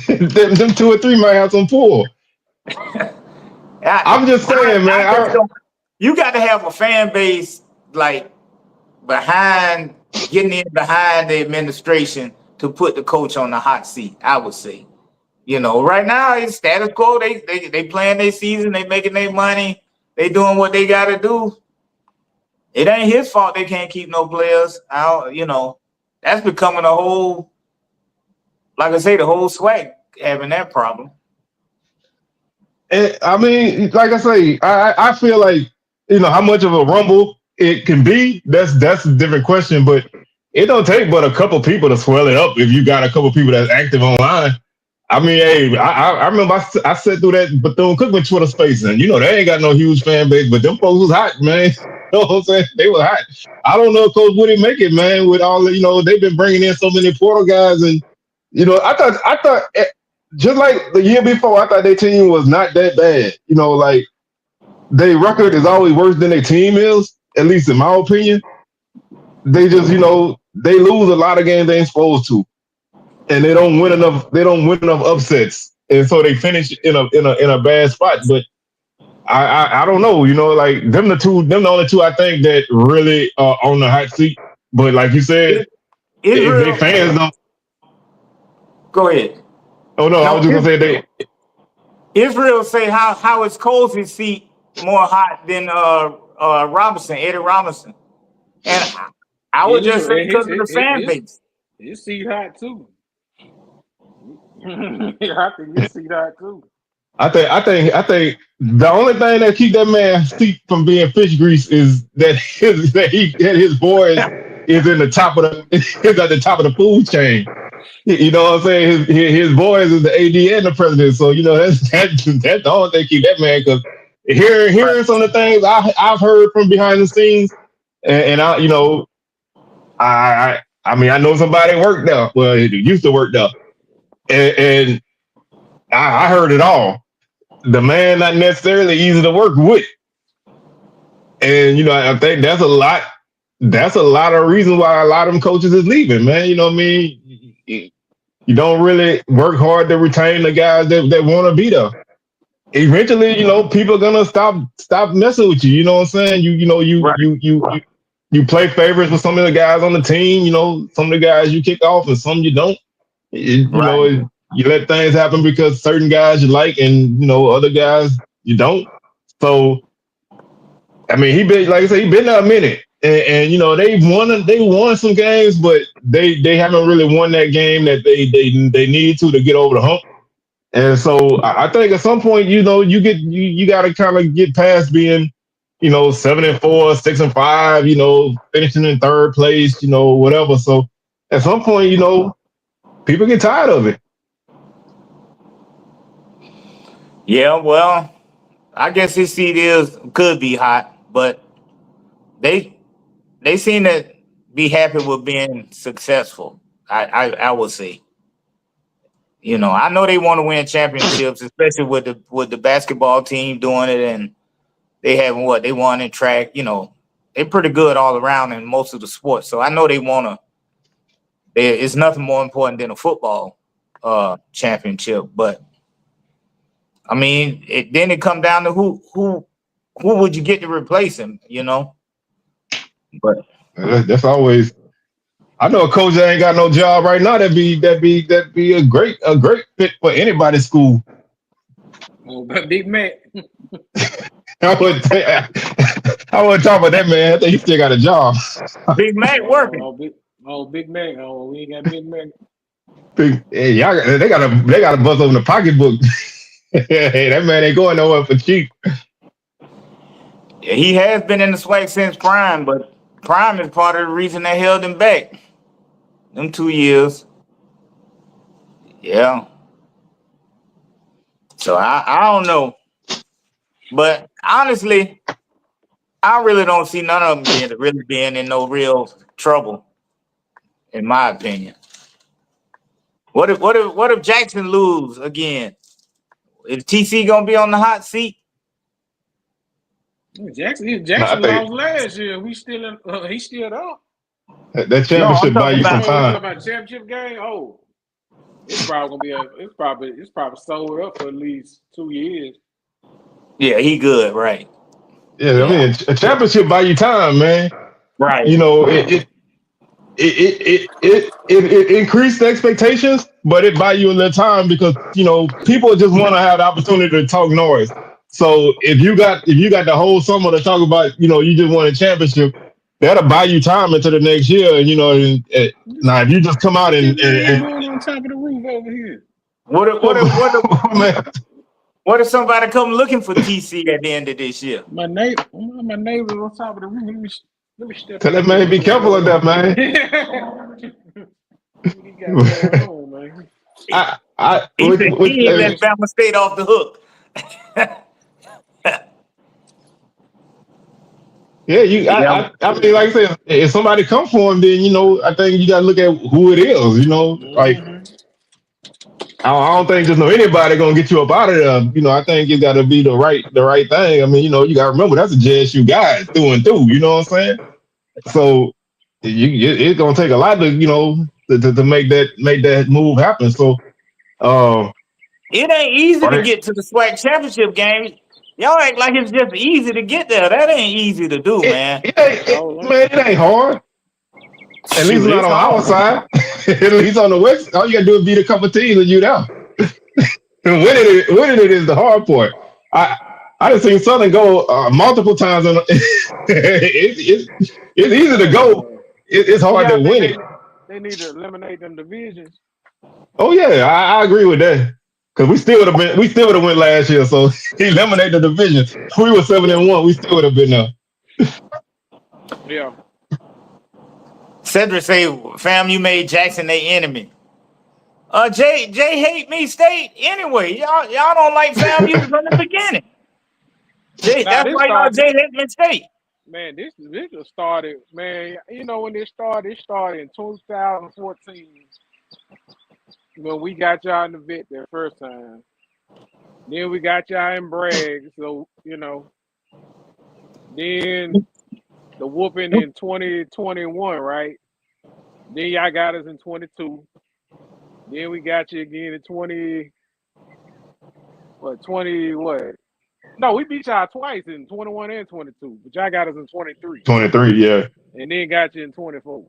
[SPEAKER 1] them two or three might have some pull. I'm just saying, man.
[SPEAKER 3] You got to have a fan base like behind the administration to put the coach on the hot seat. I would say, right now it's status quo. They playing their season. They making their money. They doing what they got to do. It ain't his fault they can't keep no players out. That's becoming a whole, like I say, the whole SWAC having that problem.
[SPEAKER 1] And, I mean, like I say, I feel like, how much of a rumble it can be, that's a different question, but it don't take but a couple people to swell it up if you got a couple people that's active online. I mean, hey, I remember I sat through that Bethune-Cookman Twitter space, and they ain't got no huge fan base, but them folks was hot, man. You know what I'm saying? They were hot. I don't know if Coach Woody make it, man, with all the, they've been bringing in so many portal guys, and I thought just like the year before, I thought their team was not that bad. Like their record is always worse than their team is, at least in my opinion. They just, they lose a lot of games they ain't supposed to, and they don't win enough. They don't win enough upsets, and so they finish in a bad spot. But I don't know. Like them the only two I think that really are on the hot seat. But like you said, if they fans don't.
[SPEAKER 3] Go ahead.
[SPEAKER 1] Oh no, I was just gonna say
[SPEAKER 3] Israel say how is Cozy's seat more hot than Eddie Robinson, and I would just say because of the fan base.
[SPEAKER 2] His seat hot too. I think his seat hot too.
[SPEAKER 1] I think the only thing that keep that man's seat from being fish grease is that his boys is in the top of at the top of the food chain. You know what I'm saying? His boys is the AD and the president. So that's the only thing keep that man. Because hearing some of the things I've heard from behind the scenes, and I mean I know somebody worked there. Well, he used to work there, and I heard it all. The man not necessarily easy to work with, and I think that's a lot. That's a lot of reasons why a lot of them coaches is leaving, man. You know what I mean? You don't really work hard to retain the guys that want to be there. Eventually, people are gonna stop messing with you. You know what I'm saying? You play favorites with some of the guys on the team. Some of the guys you kick off and some you don't. You let things happen because certain guys you like and other guys you don't. So, I mean, he been like I said, he been there a minute, and they won some games, but they haven't really won that game that they need to get over the hump. And so I think at some point, you got to kind of get past being 7-4, 6-5, finishing in third place, whatever. So at some point, people get tired of it.
[SPEAKER 3] Yeah, well, I guess his seat could be hot, but they seem to be happy with being successful. I would say. You know, I know they want to win championships, especially with the basketball team doing it, and they have what they won in track. You know, they're pretty good all around in most of the sports. So I know they want to. It's nothing more important than a football championship. But I mean, then it come down to who would you get to replace him? You know, but
[SPEAKER 1] That's always. I know a coach that ain't got no job right now. That'd be a great fit for anybody's school.
[SPEAKER 2] Oh, but Big Mac.
[SPEAKER 1] I wouldn't talk about that man. I think he still got a job.
[SPEAKER 3] Big Mac working.
[SPEAKER 2] Big Mac. Oh, we ain't got Big Mac.
[SPEAKER 1] Hey, they got a buzz over the pocketbook. Hey, that man ain't going nowhere for cheap.
[SPEAKER 3] Yeah, he has been in the SWAC since Prime, but Prime is part of the reason they held him back. Them 2 years. Yeah. So I don't know. But honestly, I really don't see none of them being in no real trouble, in my opinion. What if Jackson lose again? Is TC gonna be on the hot seat?
[SPEAKER 2] Jackson lost last year. He's still up.
[SPEAKER 1] That championship buy you some time.
[SPEAKER 2] About championship game. Oh, it's probably gonna be it's probably sold up for at least 2 years.
[SPEAKER 3] Yeah, he good, right?
[SPEAKER 1] Yeah, I mean a championship buy you time, man.
[SPEAKER 3] Right.
[SPEAKER 1] You know, it increased the expectations, but it buy you a little time because you know people just want to have the opportunity to talk noise. So if you got the whole summer to talk about, you know, you just won a championship, that'll buy you time into the next year. And you know, now if you just come out and
[SPEAKER 2] going on top of the roof over here.
[SPEAKER 3] What if somebody come looking for TC at the end of this year?
[SPEAKER 2] My neighbor on top of the roof. Let me step.
[SPEAKER 1] Tell that man be careful of that, man.
[SPEAKER 2] He got going on, man.
[SPEAKER 3] He ain't let Bama State off the hook.
[SPEAKER 1] Yeah, I mean, like I said, if somebody come for him, then you know, I think you got to look at who it is. You know, like I don't think just anybody gonna get you up out of there. You know, I think it got to be the right thing. I mean, you know, you got to remember that's a JSU guy through and through. You know what I'm saying? So it's gonna take a lot to to make that move happen. So
[SPEAKER 3] it ain't easy to get to the SWAC championship game. Y'all act like it's just easy to get there. That ain't easy to do, man.
[SPEAKER 1] It ain't hard. At least not on our side. At least on the west, all you gotta do is beat a couple teams and you down. And winning it is the hard part. I done seen Southern go multiple times. It's easy to go. It's hard to win it.
[SPEAKER 2] They need to eliminate them divisions.
[SPEAKER 1] Oh yeah, I agree with that. Cause we still would have went last year. So eliminate the division. If we were 7-1, we still would have been there.
[SPEAKER 2] Yeah.
[SPEAKER 3] Cedric say, "Fam, you made Jackson their enemy." Jay hate me state anyway. Y'all don't like FAMU from the beginning. That's why y'all Jay hate me state.
[SPEAKER 2] Man, this just started, man. You know when it started in 2014 when we got y'all in the vet that first time. Then we got y'all in Bragg, so you know. Then the whooping in 2021, right? Then y'all got us in 22. Then we got you again in 20 what? No, we beat y'all twice in 21 and 22, but y'all got us in 23.
[SPEAKER 1] 23, yeah.
[SPEAKER 2] And then got you in 24.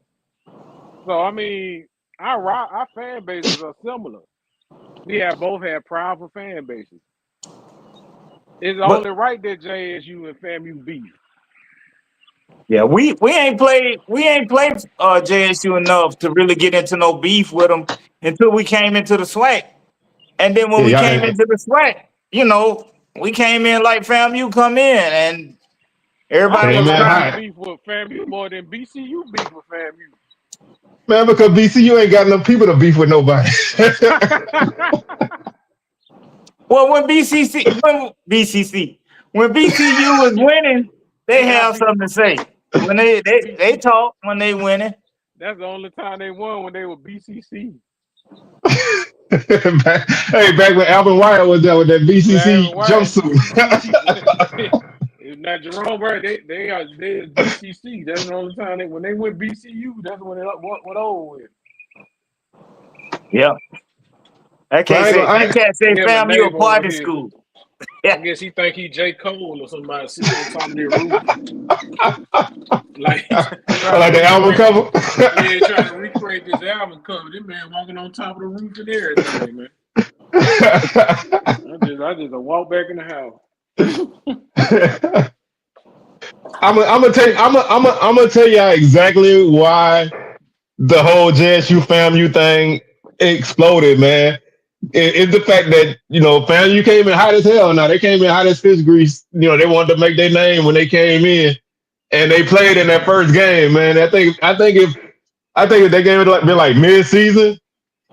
[SPEAKER 2] So I mean, our fan bases are similar. We both have powerful fan bases. It's only right that JSU and FAMU beef.
[SPEAKER 3] Yeah, we ain't played JSU enough to really get into no beef with them until we came into the SWAC. And then when we came into the SWAC, you know, we came in like FAMU come in and everybody was trying to
[SPEAKER 2] beef with FAMU more than BCU beef with FAMU.
[SPEAKER 1] Man, because BCU ain't got enough people to beef with nobody.
[SPEAKER 3] Well, when BCU is winning, they have something to say. When they talk when they winning.
[SPEAKER 2] That's the only time they won when they were BCC.
[SPEAKER 1] Back when Alvin Wyatt was there with that
[SPEAKER 2] Aaron
[SPEAKER 1] BCC
[SPEAKER 2] White, BCC.
[SPEAKER 1] jumpsuit.
[SPEAKER 2] It's not Jerome Wright. They are BCC. That's the only time when they went BCU. That's when it went over with.
[SPEAKER 3] Yeah. I can't say
[SPEAKER 2] He have a
[SPEAKER 3] FAMU a
[SPEAKER 2] neighbor over
[SPEAKER 3] party
[SPEAKER 2] here.
[SPEAKER 3] school.
[SPEAKER 2] I guess he think he J. Cole or somebody sitting on top of their roof. Like
[SPEAKER 1] the album cover.
[SPEAKER 2] Yeah, trying to recreate this album cover. This man walking on top of the roof and everything, man. I just walk back in the house.
[SPEAKER 1] I'm gonna tell y'all exactly why the whole JSU FAMU thing exploded, man. It's the fact that, FAMU came in hot as hell. Now they came in hot as fish grease. They wanted to make their name when they came in, and they played in that first game, man. I think if they game had been like mid-season,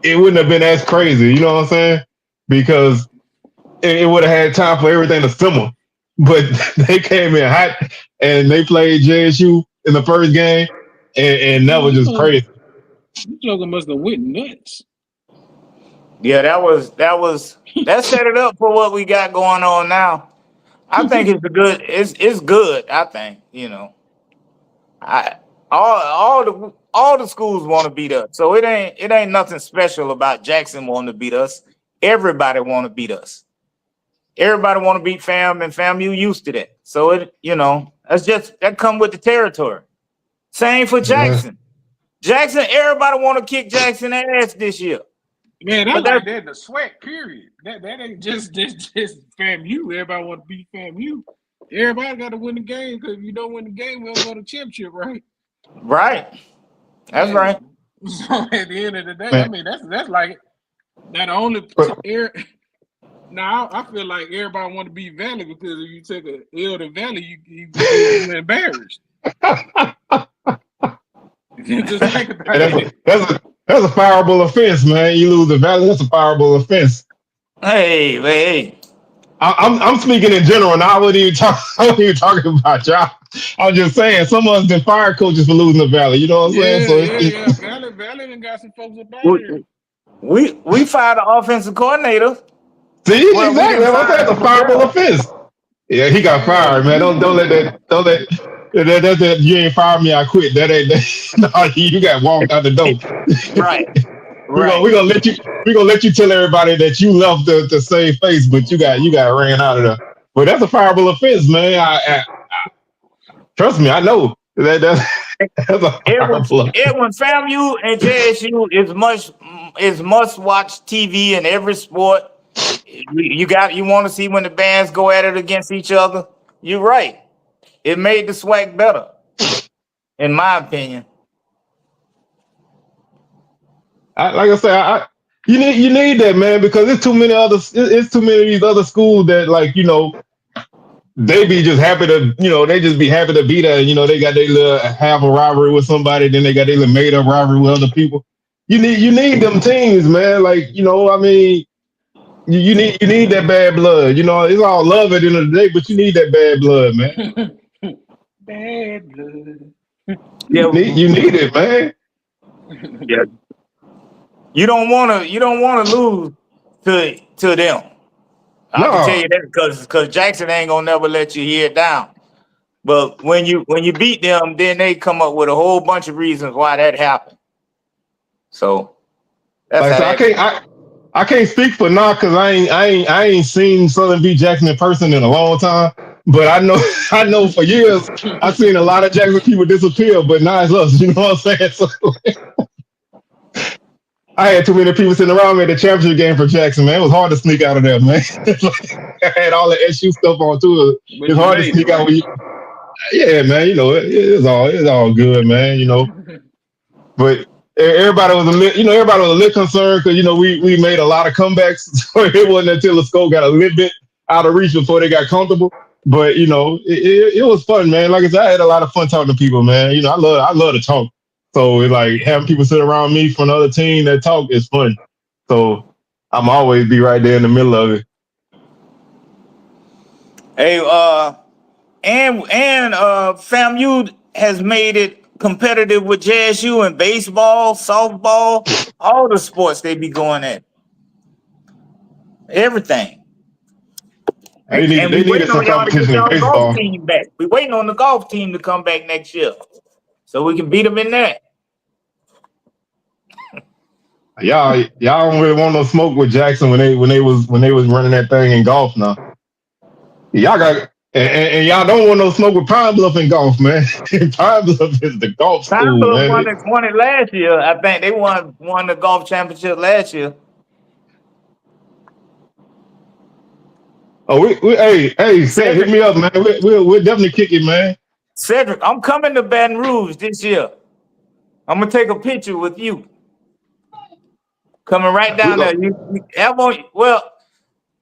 [SPEAKER 1] it wouldn't have been as crazy. You know what I'm saying? Because it would have had time for everything to simmer. But they came in hot, and they played JSU in the first game, and that was just crazy.
[SPEAKER 2] You joker must have went nuts.
[SPEAKER 3] Yeah, that set it up for what we got going on now. I think it's good. I think, all the schools want to beat us. So it ain't nothing special about Jackson wanting to beat us. Everybody want to beat us. Everybody want to beat FAM, and FAMU used to that. So that come with the territory. Same for Jackson. Jackson, everybody want to kick Jackson ass this year.
[SPEAKER 2] Man, I like that the SWAC period. That ain't just FAMU. Everybody want to beat FAMU. Everybody got to win the game, because if you don't win the game, we don't go to championship, right?
[SPEAKER 3] Right. That's right.
[SPEAKER 2] So at the end of the day, I mean, that's like not only Now I feel like everybody want to beat Valley, because if you take a L to Valley, you embarrassed. Just think about it.
[SPEAKER 1] That's a fireable offense, man. You lose the Valley, that's a fireable offense.
[SPEAKER 3] Hey.
[SPEAKER 1] I'm speaking in general, and I wasn't even talking about y'all. I'm just saying, some of us been fire coaches for losing the Valley. You know what I'm saying?
[SPEAKER 2] So Valley done got some folks about here.
[SPEAKER 3] We fired the offensive coordinator.
[SPEAKER 1] See, exactly. That's a fireable offense. Yeah, he got fired, man. Don't let that. You ain't fired me, I quit. That ain't that. No, you got walked out the door.
[SPEAKER 3] Right.
[SPEAKER 1] We're gonna let you tell everybody that you left to save face, but you got ran out of there. But that's a fireable offense, man. I trust me, I know that's a fireable offense.
[SPEAKER 3] When FAMU and JSU is must watch TV in every sport. You want to see when the bands go at it against each other. You're right. It made the SWAC better, in my opinion.
[SPEAKER 1] Like I said, you need that, man, because it's too many of these other schools that they be just happy to they just be happy to be there. They got their little have a rivalry with somebody, then they got their little made up rivalry with other people. You need them teams, man. I mean, you need that bad blood. It's all love at the end of the day, but you need that bad blood, man.
[SPEAKER 2] Bad blood.
[SPEAKER 1] You need it, man.
[SPEAKER 3] Yeah. You don't want to lose to them. I can tell you that because Jackson ain't gonna never let you hear it down. But when you beat them, then they come up with a whole bunch of reasons why that happened. So
[SPEAKER 1] I can't speak for now, because I ain't seen Southern beat Jackson in person in a long time. But I know for years I've seen a lot of Jackson people disappear, but now it's us. You know what I'm saying? So, I had too many people sitting around me at the championship game for Jackson, man. It was hard to sneak out of there, man. I had all the SU stuff on too. It's hard to sneak out. Yeah, man. It's all good, man. But everybody was a little concerned, because we made a lot of comebacks, so it wasn't until the score got a little bit out of reach before they got comfortable. But it was fun, man. Like I said, I had a lot of fun talking to people, man. I love to talk. So it's like having people sit around me from another team that talk is fun. So I'm always be right there in the middle of it.
[SPEAKER 3] Hey, and FAMU has made it competitive with JSU in baseball, softball, all the sports they be going at. Everything.
[SPEAKER 1] They
[SPEAKER 3] And we
[SPEAKER 1] needed
[SPEAKER 3] waiting
[SPEAKER 1] some
[SPEAKER 3] on y'all to get
[SPEAKER 1] competition in
[SPEAKER 3] y'all golf
[SPEAKER 1] baseball.
[SPEAKER 3] team back. We waiting on the golf team to come back next year, so we can beat them in that.
[SPEAKER 1] Y'all don't really want no smoke with Jackson when they was running that thing in golf now. Y'all got and y'all don't want no smoke with Pine Bluff in golf, man. Pine Bluff is the golf
[SPEAKER 3] Pine
[SPEAKER 1] school,
[SPEAKER 3] Bluff
[SPEAKER 1] man.
[SPEAKER 3] won it last year. I think they won the golf championship last year.
[SPEAKER 1] Oh, hey, Seth, hit
[SPEAKER 3] Cedric,
[SPEAKER 1] me up, man. We'll definitely kick it, man.
[SPEAKER 3] Cedric, I'm coming to Baton Rouge this year. I'm gonna take a picture with you. Coming right down there. You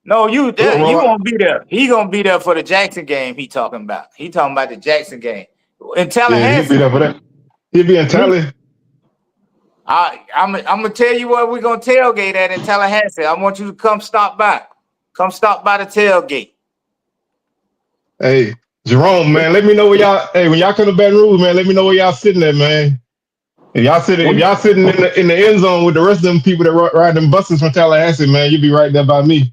[SPEAKER 3] won't be there. He gonna be there for the Jackson game. He talking about the Jackson game in
[SPEAKER 1] Yeah, he'll be
[SPEAKER 3] Tallahassee.
[SPEAKER 1] there for that. He'll be in Tally.
[SPEAKER 3] I'm gonna tell you where we're gonna tailgate at in Tallahassee. I want you to come stop by. Come stop by the tailgate.
[SPEAKER 1] Hey, Jerome, man, let me know where y'all. Hey, when y'all come to Baton Rouge, man, let me know where y'all sitting at, man. If y'all sitting in the end zone with the rest of them people that ride them buses from Tallahassee, man, you'll be right there by me.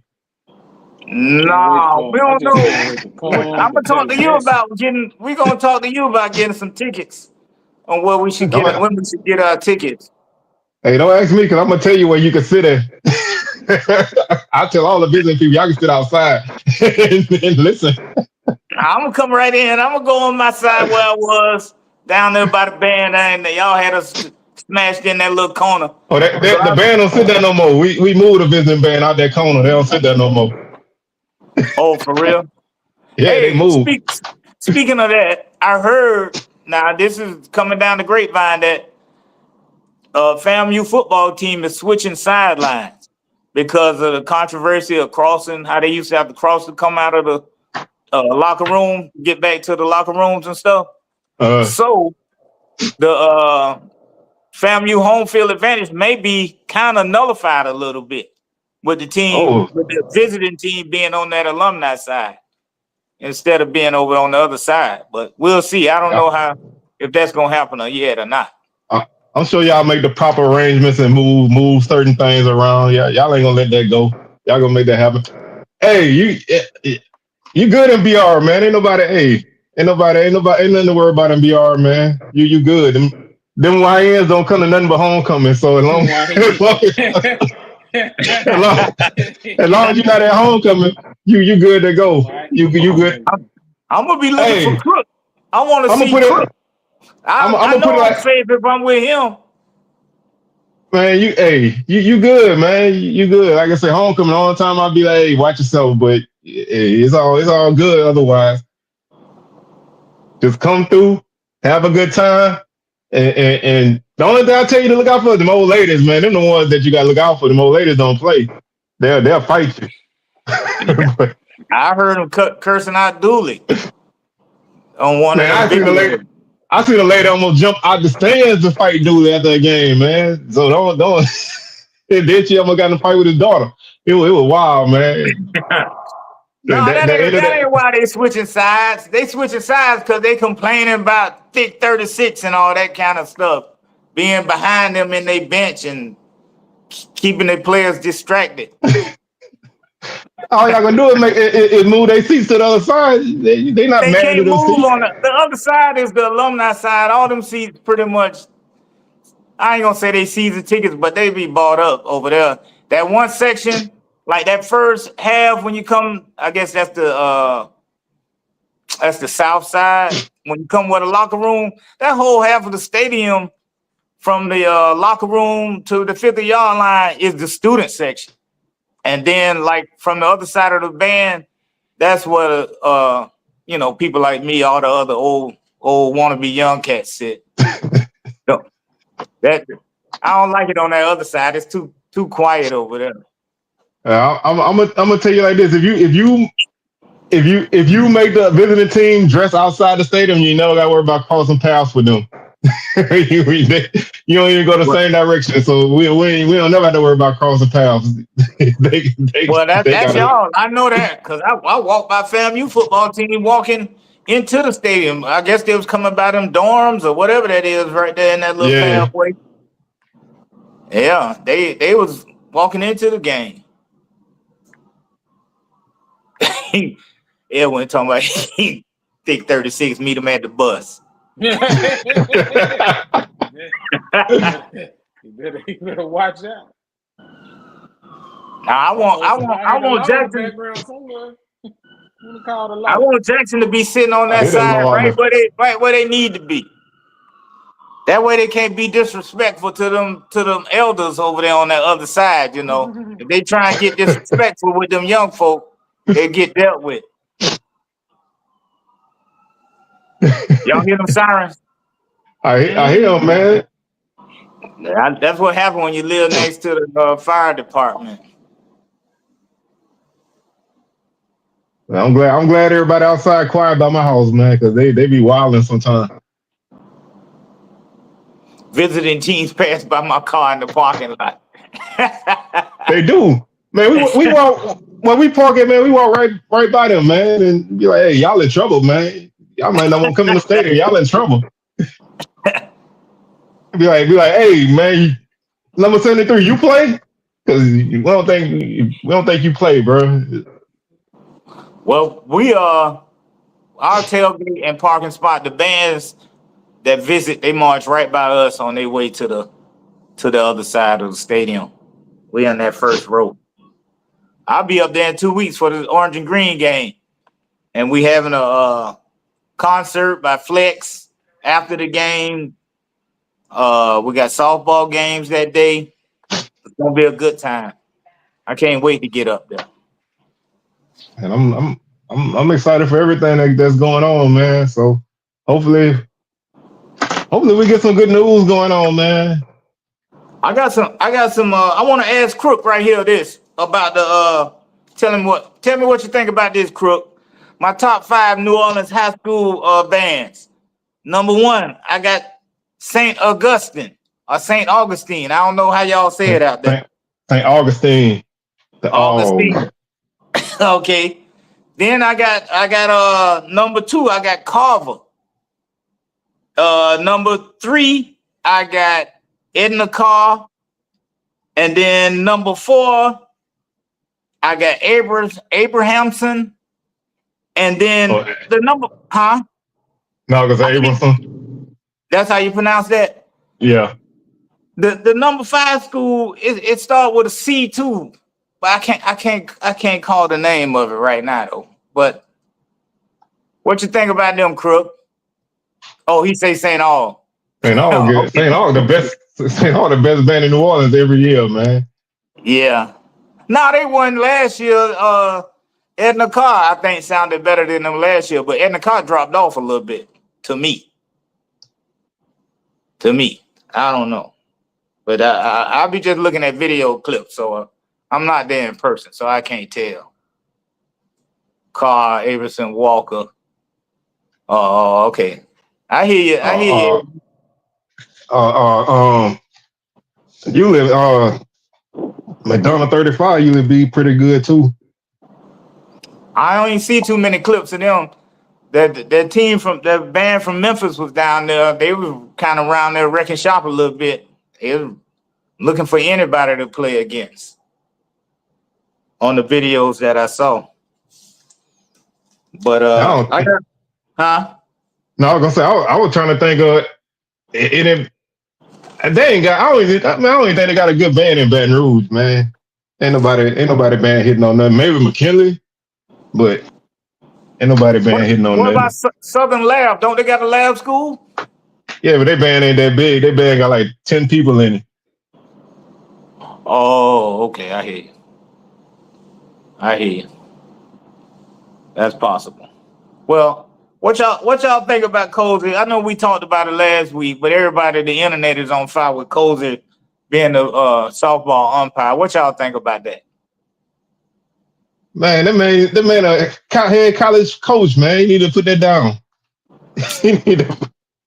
[SPEAKER 3] No, we
[SPEAKER 2] I
[SPEAKER 3] don't
[SPEAKER 2] just
[SPEAKER 3] know.
[SPEAKER 2] can't wait to come
[SPEAKER 3] I'm
[SPEAKER 2] to
[SPEAKER 3] gonna talk to you
[SPEAKER 2] Tallahassee.
[SPEAKER 3] about getting. We're gonna talk to you about getting some tickets on where we should get it. When we should get our tickets.
[SPEAKER 1] Hey, don't ask me because I'm gonna tell you where you can sit at. I tell all the business people y'all can sit outside and listen.
[SPEAKER 3] I'm gonna come right in. I'm gonna go on my side where I was down there by the band, and y'all had us smashed in that little corner.
[SPEAKER 1] Oh, the band don't sit there no more. We moved the visiting band out that corner. They don't sit there no more.
[SPEAKER 3] Oh, for real?
[SPEAKER 1] Yeah, they
[SPEAKER 3] Hey,
[SPEAKER 1] moved.
[SPEAKER 3] speaking of that, I heard. Now this is coming down the grapevine that FAMU football team is switching sidelines because of the controversy of crossing. How they used to have to cross to come out of the locker room, get back to the locker rooms and stuff. So the FAMU home field advantage may be kind of nullified a little bit with the team, with the visiting team being on that alumni side instead of being over on the other side. But we'll see. I don't know if that's gonna happen or not.
[SPEAKER 1] I'm sure y'all make the proper arrangements and move certain things around. Yeah, y'all ain't gonna let that go. Y'all gonna make that happen. Hey, you good in BR, man. Ain't nothing to worry about in BR, man. You good. Them YNs don't come to nothing but homecoming. So as long as you're not at homecoming, you good to go. You good.
[SPEAKER 3] I'm gonna be looking for Crook. I want to see Crook. I know I'm safe if I'm with him.
[SPEAKER 1] Man, you good, man. You good. Like I said, homecoming all the time. I'll be like, hey, watch yourself, but it's all good otherwise. Just come through, have a good time, and the only thing I tell you to look out for is them old ladies, man. Them the ones that you gotta look out for. Them old ladies don't play. They'll fight you.
[SPEAKER 3] I heard him cursing out Dooley on one of them videos.
[SPEAKER 1] I seen a lady almost jump out the stands to fight Dooley after a game, man. So don't. And then she almost got in a fight with his daughter. It was wild, man.
[SPEAKER 3] No, that ain't why they switching sides. They switching sides because they complaining about thick 36 and all that kind of stuff. Being behind them in their bench and keeping their players distracted.
[SPEAKER 1] All y'all gonna do is move their seats to the other side. They not mad
[SPEAKER 3] can't
[SPEAKER 1] at them
[SPEAKER 3] move
[SPEAKER 1] seats.
[SPEAKER 3] on the other side is the alumni side. All them seats pretty much, I ain't gonna say they season tickets, but they be bought up over there. That one section, like that first half when you come, I guess that's the south side. When you come with a locker room, that whole half of the stadium from the locker room to the 50-yard line is the student section. And then like from the other side of the band, that's where people like me, all the other old wannabe young cats sit. So that I don't like it on that other side. It's too quiet over there.
[SPEAKER 1] I'm gonna tell you like this: if you make the visiting team dress outside the stadium, you never gotta worry about crossing paths with them. you don't even go the same direction, so we don't never have to worry about crossing paths.
[SPEAKER 3] That's y'all. I know that because I walk by FAMU football team walking into the stadium. I guess they was coming by them dorms or whatever that is right there in that little pathway. Yeah, they was walking into the game. Edwin talking about he think 36 meet him at the bus.
[SPEAKER 2] You better watch out.
[SPEAKER 3] Now I want Jackson. I want Jackson to be sitting on that side right where they need to be. That way they can't be disrespectful to them elders over there on that other side, you know. If they try and get disrespectful with them young folk, they get dealt with. Y'all hear them sirens?
[SPEAKER 1] I hear them, man.
[SPEAKER 3] That's what happened when you live next to the fire department.
[SPEAKER 1] I'm glad everybody outside quiet by my house, man, because they be wilding sometimes.
[SPEAKER 3] Visiting teams pass by my car in the parking lot.
[SPEAKER 1] They do, man. We walk when we park it, man. We walk right by them, man, and be like, "Hey, y'all in trouble, man. Y'all might not want to come in the stadium. Y'all in trouble." Be like, "Hey, man, number 73, you play? Because we don't think you play, bro."
[SPEAKER 3] Well, we our tailgate and parking spot, the bands that visit, they march right by us on their way to the other side of the stadium. We on that first row. I'll be up there in 2 weeks for the Orange and Green game, and we having a concert by Flex after the game. We got softball games that day. It's gonna be a good time. I can't wait to get up there.
[SPEAKER 1] And I'm excited for everything that's going on, man. So hopefully we get some good news going on, man.
[SPEAKER 3] I got some I want to ask Crook right here this about the tell me what you think about this, Crook. My top 5 New Orleans high school bands. Number 1, I got St. Augustine or St. Augustine. I don't know how y'all say it out there.
[SPEAKER 1] St. Augustine.
[SPEAKER 3] Augustine. Okay. Then I got number 2, I got Carver. Number 3, I got Edna Carr. And then number 4, I got Abrahamson. And then the number, huh?
[SPEAKER 1] No, because Abrahamson.
[SPEAKER 3] That's how you pronounce that?
[SPEAKER 1] Yeah.
[SPEAKER 3] The number 5 school, it started with a C too. But I can't call the name of it right now though. But what you think about them, Crook? Oh, he say St. Aug.
[SPEAKER 1] St. Aug, okay. St. Aug, the best band in New Orleans every year, man.
[SPEAKER 3] Yeah. No, they won last year. Edna Carr, I think, sounded better than them last year, but Edna Carr dropped off a little bit to me. I don't know. But I'll be just looking at video clips, so I'm not there in person, so I can't tell. Carr, Averson, Walker. Oh, okay. I hear you.
[SPEAKER 1] You live Madonna 35, you would be pretty good too.
[SPEAKER 3] I don't even see too many clips of them. That team from that band from Memphis was down there. They were kind of around there wrecking shop a little bit. They were looking for anybody to play against on the videos that I saw. But I got, huh?
[SPEAKER 1] No, I was gonna say I was trying to think of it. They ain't got. I don't even think they got a good band in Baton Rouge, man. Ain't nobody band hitting on nothing. Maybe McKinley, but ain't nobody band hitting on nothing.
[SPEAKER 3] What about Southern Lab? Don't they got a lab school?
[SPEAKER 1] Yeah, but their band ain't that big. Their band got like 10 people in it.
[SPEAKER 3] Oh, okay. I hear you. That's possible. Well, what y'all think about Cozy? I know we talked about it last week, but everybody, the internet is on fire with Cozy being the softball umpire. What y'all think about that?
[SPEAKER 1] Man, that man a head college coach, man. You need to put that down.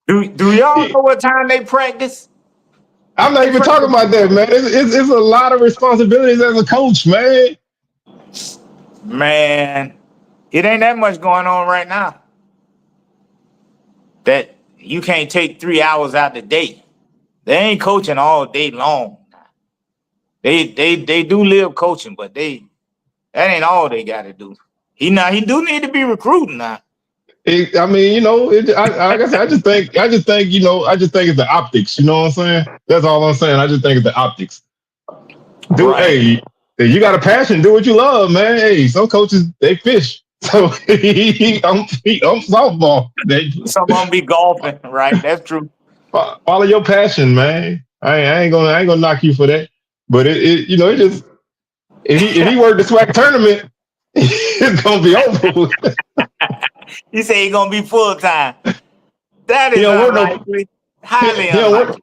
[SPEAKER 3] Do y'all know what time they practice?
[SPEAKER 1] I'm not even talking about that, man. It's a lot of responsibilities as a coach, man.
[SPEAKER 3] Man, it ain't that much going on right now. that you can't take 3 hours out the day. They ain't coaching all day long. They do live coaching, but that ain't all they got to do. He do need to be recruiting now.
[SPEAKER 1] I mean, you know, like I said, I just think, you know, I just think it's the optics. You know what I'm saying? That's all I'm saying. I just think it's the optics. Hey, you got a passion. Do what you love, man. Hey, some coaches they fish. So I'm softball.
[SPEAKER 3] Some of them be golfing, right? That's true.
[SPEAKER 1] Follow your passion, man. I ain't gonna knock you for that. But you know, it just if he worked the SWAC tournament, it's gonna be over.
[SPEAKER 3] You say he's gonna be full time. That is unlikely. Highly unlikely.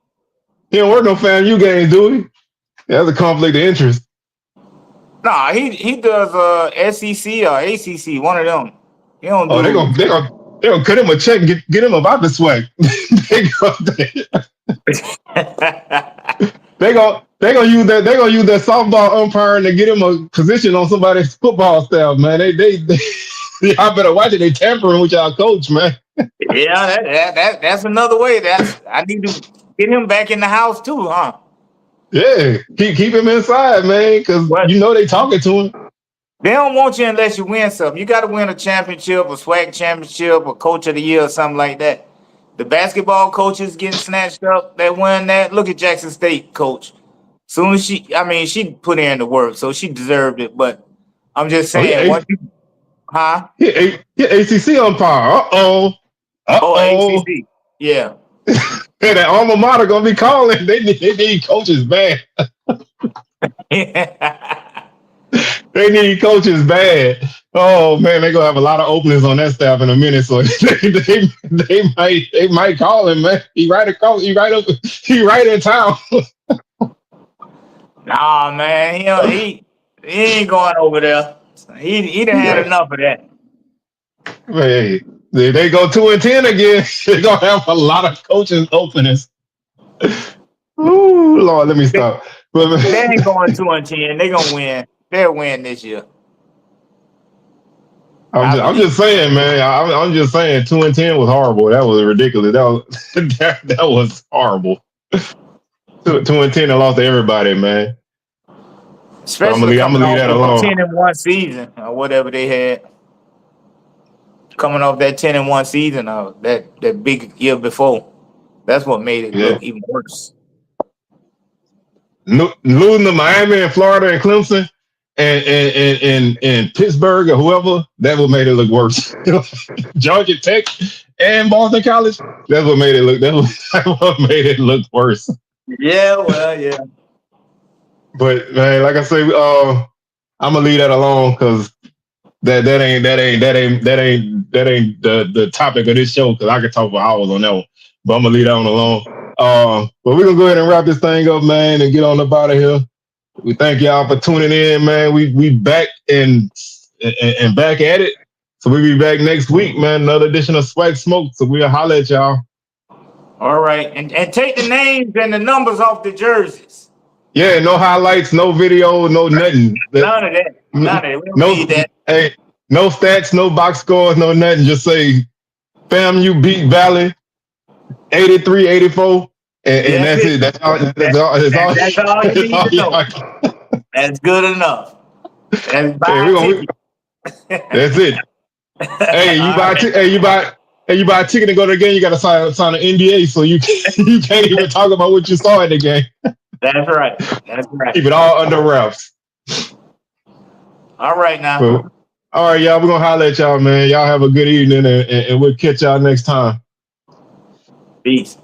[SPEAKER 1] He don't work no FAMU games, do he? That's a conflict of interest.
[SPEAKER 3] Nah, he does SEC or ACC, one of them. He don't do.
[SPEAKER 1] They're gonna cut him a check and get him about the SWAC. They're gonna use that softball umpire to get him a position on somebody's football staff, man. They y'all better watch it. They tampering with y'all coach, man.
[SPEAKER 3] Yeah, that's another way. I need to get him back in the house too, huh?
[SPEAKER 1] Yeah, keep him inside, man, because you know they talking to him.
[SPEAKER 3] They don't want you unless you win something. You got to win a championship, a SWAC championship, a coach of the year, or something like that. The basketball coaches getting snatched up, they won that. Look at Jackson State coach. Soon as she put in the work, so she deserved it. But I'm just saying,
[SPEAKER 1] Yeah, ACC umpire.
[SPEAKER 3] ACC. Yeah.
[SPEAKER 1] Yeah, that alma mater gonna be calling. They need coaches bad. They need coaches bad. Oh man, they gonna have a lot of openings on that staff in a minute. So they might call him, man. He right in town.
[SPEAKER 3] Nah, man, he ain't going over there. He done had enough of that.
[SPEAKER 1] Hey, they go 2-10 again. They're gonna have a lot of coaching openings. Ooh, Lord, let me stop.
[SPEAKER 3] They ain't going 2-10. They gonna win. They'll win this year.
[SPEAKER 1] I'm just saying, man. I'm just saying, 2-10 was horrible. That was ridiculous. That was horrible. 2-10 and lost to everybody, man.
[SPEAKER 3] Especially
[SPEAKER 1] I'm gonna leave that alone.
[SPEAKER 3] 10-1 season or whatever they had. Coming off that 10-1 season, that big year before. That's what made it look even worse.
[SPEAKER 1] Losing to Miami and Florida and Clemson and Pittsburgh or whoever, that what made it look worse. Georgia Tech and Boston College, that's what made it look worse.
[SPEAKER 3] Yeah, well, yeah.
[SPEAKER 1] But man, like I say, I'm gonna leave that alone because that ain't the topic of this show, because I could talk for hours on that one. But I'm gonna leave that one alone. But we're gonna go ahead and wrap this thing up, man, and get on up out of here. We thank y'all for tuning in, man. We back and back at it. So we'll be back next week, man. Another edition of SWAC Smoke. So we'll holler at y'all.
[SPEAKER 3] All right. And take the names and the numbers off the jerseys.
[SPEAKER 1] Yeah, no highlights, no video, no nothing.
[SPEAKER 3] None of that. We don't need that.
[SPEAKER 1] Hey, no stats, no box scores, no nothing. Just say FAMU beat Valley 83-84. And that's it. That's all you need to know.
[SPEAKER 3] That's good enough. That's
[SPEAKER 1] it. Hey, you buy a ticket to go to the game, you gotta sign an NDA, so you can't even talk about what you saw in the game.
[SPEAKER 3] That's right.
[SPEAKER 1] Keep it all under wraps.
[SPEAKER 3] All right now.
[SPEAKER 1] Well, all right, y'all. We're gonna holler at y'all, man. Y'all have a good evening, and we'll catch y'all next time.
[SPEAKER 3] Peace.